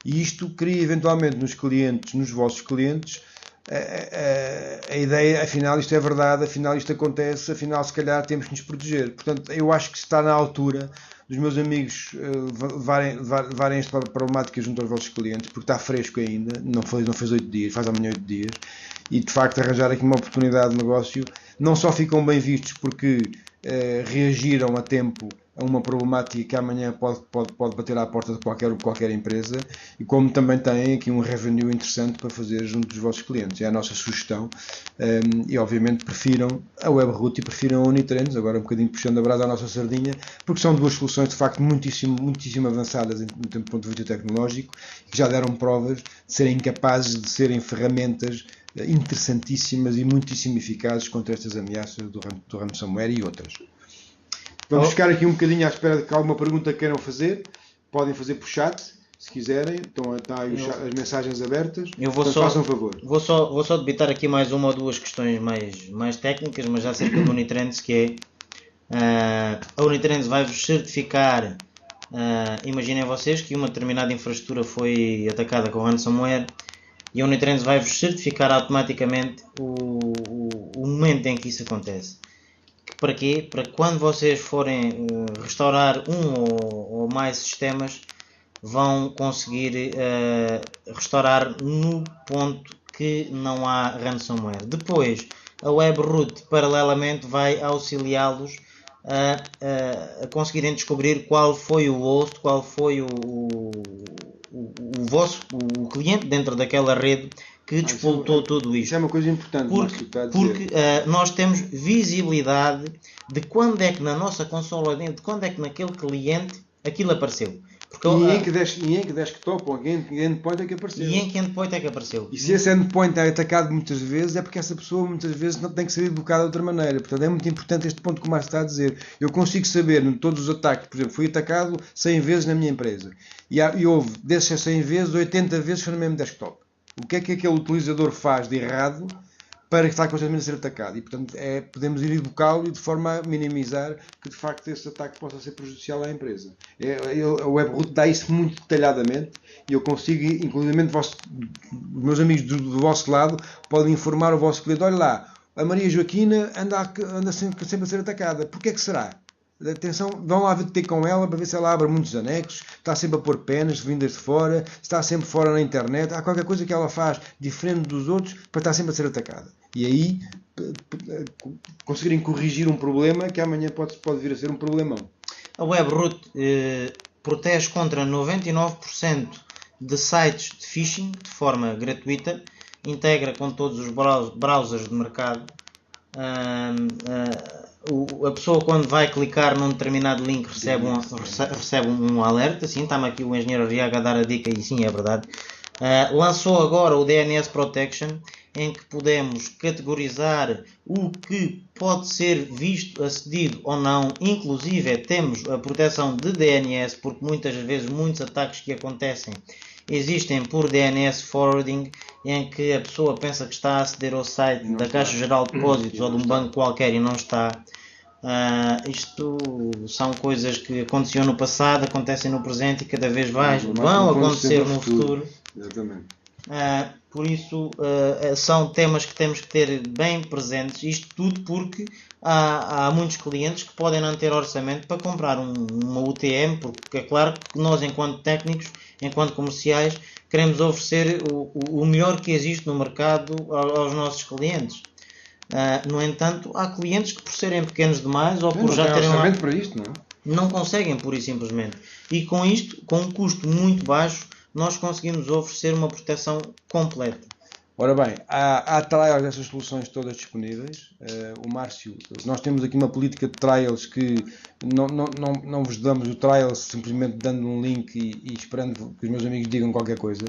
Speaker 1: E isto cria eventualmente nos vossos clientes, a ideia, afinal isto é verdade, afinal isto acontece, afinal se calhar temos que nos proteger. Portanto, eu acho que está na altura dos meus amigos levarem esta problemática junto aos vossos clientes, porque está fresco ainda, não fez 8 dias, faz amanhã 8 dias, e de facto arranjar aqui uma oportunidade de negócio. Não só ficam bem vistos porque reagiram a tempo a uma problemática que amanhã pode bater à porta de qualquer empresa, e como também têm aqui um revenue interessante para fazer junto dos vossos clientes. É a nossa sugestão, e obviamente prefiram a Webroot e prefiram a Unitrends, agora um bocadinho puxando a brasa à nossa sardinha, porque são duas soluções de facto muitíssimo avançadas do ponto de vista tecnológico, que já deram provas de serem capazes de serem ferramentas interessantíssimas e muitíssimo eficazes contra estas ameaças do ransomware e outras. Vamos ficar aqui um bocadinho à espera de que alguma pergunta queiram fazer. Podem fazer por chat, se quiserem. Estão aí as mensagens abertas. Façam um favor.
Speaker 2: Vou só debitar aqui mais uma ou duas questões mais técnicas, mas já acerca do Unitrends, que é a Unitrends vai-vos certificar. Imaginem vocês que uma determinada infraestrutura foi atacada com ransomware, e a Unitrends vai-vos certificar automaticamente o momento em que isso acontece. Para quê? Para quando vocês forem restaurar um ou mais sistemas, vão conseguir restaurar no ponto que não há ransomware. Depois, a Webroot, paralelamente, vai auxiliá-los a conseguirem descobrir qual foi o host, qual foi o cliente dentro daquela rede que despoltou tudo isto.
Speaker 1: Isso é uma coisa importante.
Speaker 2: Porque nós temos visibilidade de quando é que na nossa consola, de quando é que naquele cliente aquilo apareceu.
Speaker 1: Porque, e em que desktop ou em que endpoint é que apareceu.
Speaker 2: E em que endpoint é que apareceu.
Speaker 1: E se esse endpoint é atacado muitas vezes, é porque essa pessoa muitas vezes não tem que ser educada de outra maneira. Portanto, é muito importante este ponto que o Márcio está a dizer. Eu consigo saber, em todos os ataques, por exemplo, fui atacado 100 vezes na minha empresa. E houve, desses 100 vezes, 80 vezes foi no mesmo desktop. O que é que aquele utilizador faz de errado para estar constantemente a ser atacado? E, portanto, podemos ir educá-lo de forma a minimizar que, de facto, esse ataque possa ser prejudicial à empresa. A Webroot dá isso muito detalhadamente, e eu consigo, inclusive, os meus amigos do vosso lado podem informar o vosso cliente: olha lá, a Maria Joaquina anda sempre a ser atacada. Porquê é que será? Atenção, vão lá ter com ela para ver se ela abre muitos anexos, está sempre a pôr penas vindas de fora, está sempre fora na internet, há qualquer coisa que ela faz diferente dos outros para estar sempre a ser atacada. E aí conseguirem corrigir um problema que amanhã pode vir a ser um problemão.
Speaker 2: A Webroot protege contra 99% de sites de phishing de forma gratuita, integra com todos os browsers de mercado. A pessoa, quando vai clicar num determinado link, recebe um alerta. Sim, está-me aqui o engenheiro Arriaga a dar a dica, e sim, é verdade. Lançou agora o DNS Protection, em que podemos categorizar o que pode ser visto, acedido ou não. Inclusive temos a proteção de DNS, porque muitas vezes muitos ataques que acontecem existem por DNS forwarding, em que a pessoa pensa que está a aceder ao site da Caixa Geral de Depósitos ou de um banco qualquer e não está. Isto são coisas que aconteciam no passado, acontecem no presente e cada vez vão acontecer no futuro.
Speaker 1: Exatamente.
Speaker 2: Por isso são temas que temos que ter bem presentes. Isto tudo porque há muitos clientes que podem não ter orçamento para comprar uma UTM, porque é claro que nós, enquanto técnicos, enquanto comerciais, queremos oferecer o melhor que existe no mercado aos nossos clientes. No entanto, há clientes que, por serem pequenos demais ou por já terem
Speaker 1: orçamento para isto,
Speaker 2: não conseguem, pura e simplesmente. E com isto, com um custo muito baixo, nós conseguimos oferecer uma proteção completa.
Speaker 1: Ora bem, há trials dessas soluções todas disponíveis. O Márcio, nós temos aqui uma política de trials que não vos damos o trial simplesmente dando um link e esperando que os meus amigos digam qualquer coisa.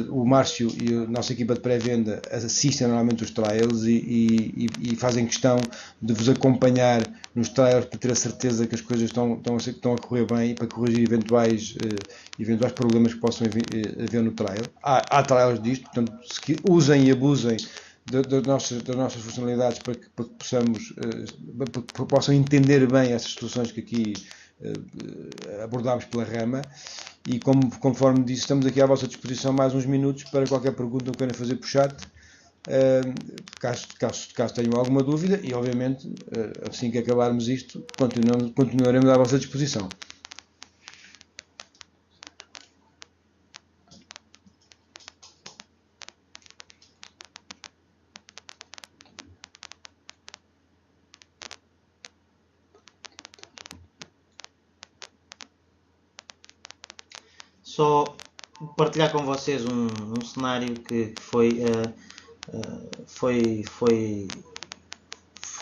Speaker 1: O Márcio e a nossa equipa de pré-venda assistem normalmente os trials e fazem questão de vos acompanhar nos trials para ter a certeza que as coisas estão a correr bem e para corrigir eventuais problemas que possam haver no trial. Há trials disto, portanto, usem e abusem das nossas funcionalidades para que possam entender bem essas soluções que aqui abordámos pela rama. E conforme disse, estamos aqui à vossa disposição mais uns minutos para qualquer pergunta que queiram fazer por chat. caso tenham alguma dúvida, e obviamente, assim que acabarmos isto, continuaremos à vossa disposição.
Speaker 2: Só partilhar com vocês um cenário que foi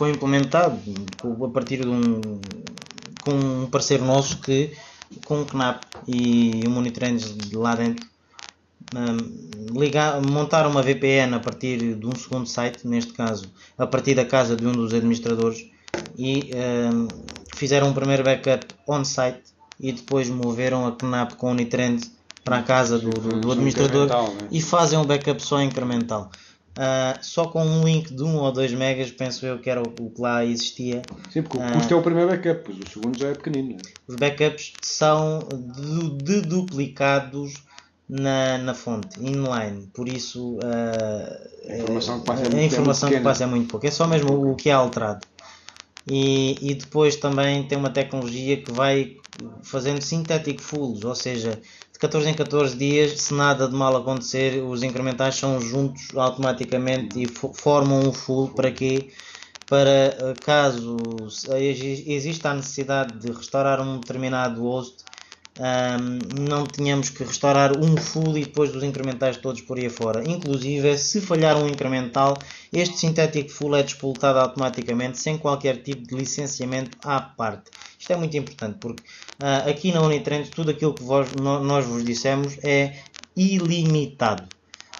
Speaker 2: implementado a partir com um parceiro nosso que, com o Knap e o Monitrends lá dentro, montar uma VPN a partir de um segundo site, neste caso a partir da casa de um dos administradores, e fizeram um primeiro backup on-site e depois moveram a Knap com o Unitrend para a casa do administrador, né? E fazem um backup só incremental. Só com um link de 1 ou 2 megas, penso eu que era o que lá existia.
Speaker 1: Sim, porque o custo é o primeiro backup, pois o segundo já é pequenino. Né?
Speaker 2: Os backups são deduplicados na fonte, inline, por isso
Speaker 1: a informação
Speaker 2: que passa é muito pouco, é só mesmo o que é alterado. E depois também tem uma tecnologia que vai fazendo synthetic fulls, ou seja, de 14 em 14 dias, se nada de mal acontecer, os incrementais são juntos automaticamente e formam um full. Para quê? Para caso exista a necessidade de restaurar um determinado host, não tínhamos que restaurar um full e depois os incrementais todos por aí fora. Inclusive, se falhar um incremental, este synthetic full é despoltado automaticamente sem qualquer tipo de licenciamento à parte. Isto é muito importante porque aqui na Unitrend tudo aquilo que nós vos dissemos é ilimitado.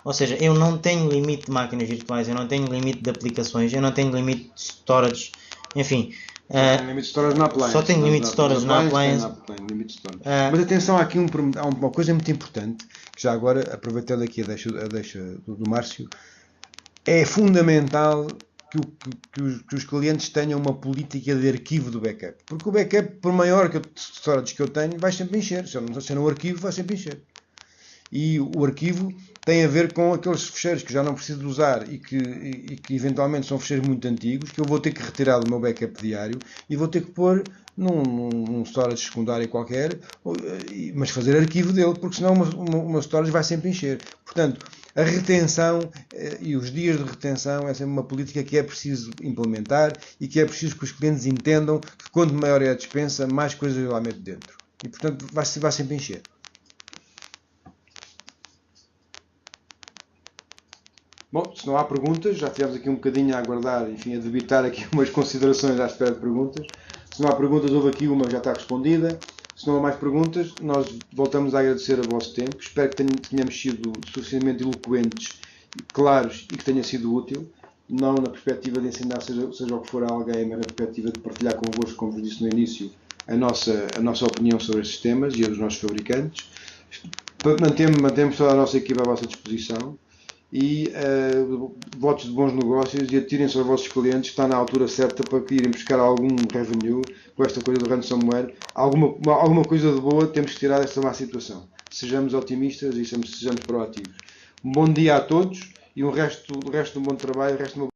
Speaker 2: Ou seja, eu não tenho limite de máquinas virtuais, eu não tenho limite de aplicações, eu não tenho limite de storage, enfim.
Speaker 1: Só tem limite de storage na appliance.
Speaker 2: Só tem limite de storage na appliance.
Speaker 1: Mas atenção, há aqui há uma coisa muito importante, que já agora, aproveitando aqui a deixa do Márcio, é fundamental que os clientes tenham uma política de arquivo do backup. Porque o backup, por maior storage que eu tenho, vai sempre encher. Se eu não arquivo, vai sempre encher. E o arquivo tem a ver com aqueles fecheiros que já não preciso de usar e que eventualmente são fecheiros muito antigos, que eu vou ter que retirar do meu backup diário e vou ter que pôr num storage secundário qualquer, mas fazer arquivo dele, porque senão uma storage vai sempre encher. Portanto, a retenção e os dias de retenção é sempre uma política que é preciso implementar e que é preciso que os clientes entendam que quanto maior é a dispensa, mais coisas eu lá meto dentro. E, portanto, vai sempre encher. Bom, se não há perguntas, já tivemos aqui um bocadinho a aguardar, enfim, a debitar aqui umas considerações à espera de perguntas. Se não há perguntas, houve aqui uma que já está respondida. Se não há mais perguntas, nós voltamos a agradecer o vosso tempo. Espero que tenhamos sido suficientemente eloquentes, claros e que tenha sido útil. Não na perspectiva de ensinar seja o que for a alguém, mas na perspectiva de partilhar convosco, como vos disse no início, a nossa opinião sobre estes temas e a dos nossos fabricantes. Mantemos toda a nossa equipa à vossa disposição. E votos de bons negócios e atirem-se aos vossos clientes. Está na altura certa para que irem buscar algum revenue com esta coisa do ransomware. Alguma coisa de boa temos que tirar desta má situação. Sejamos otimistas e sejamos proativos. Um bom dia a todos e o resto de um bom trabalho.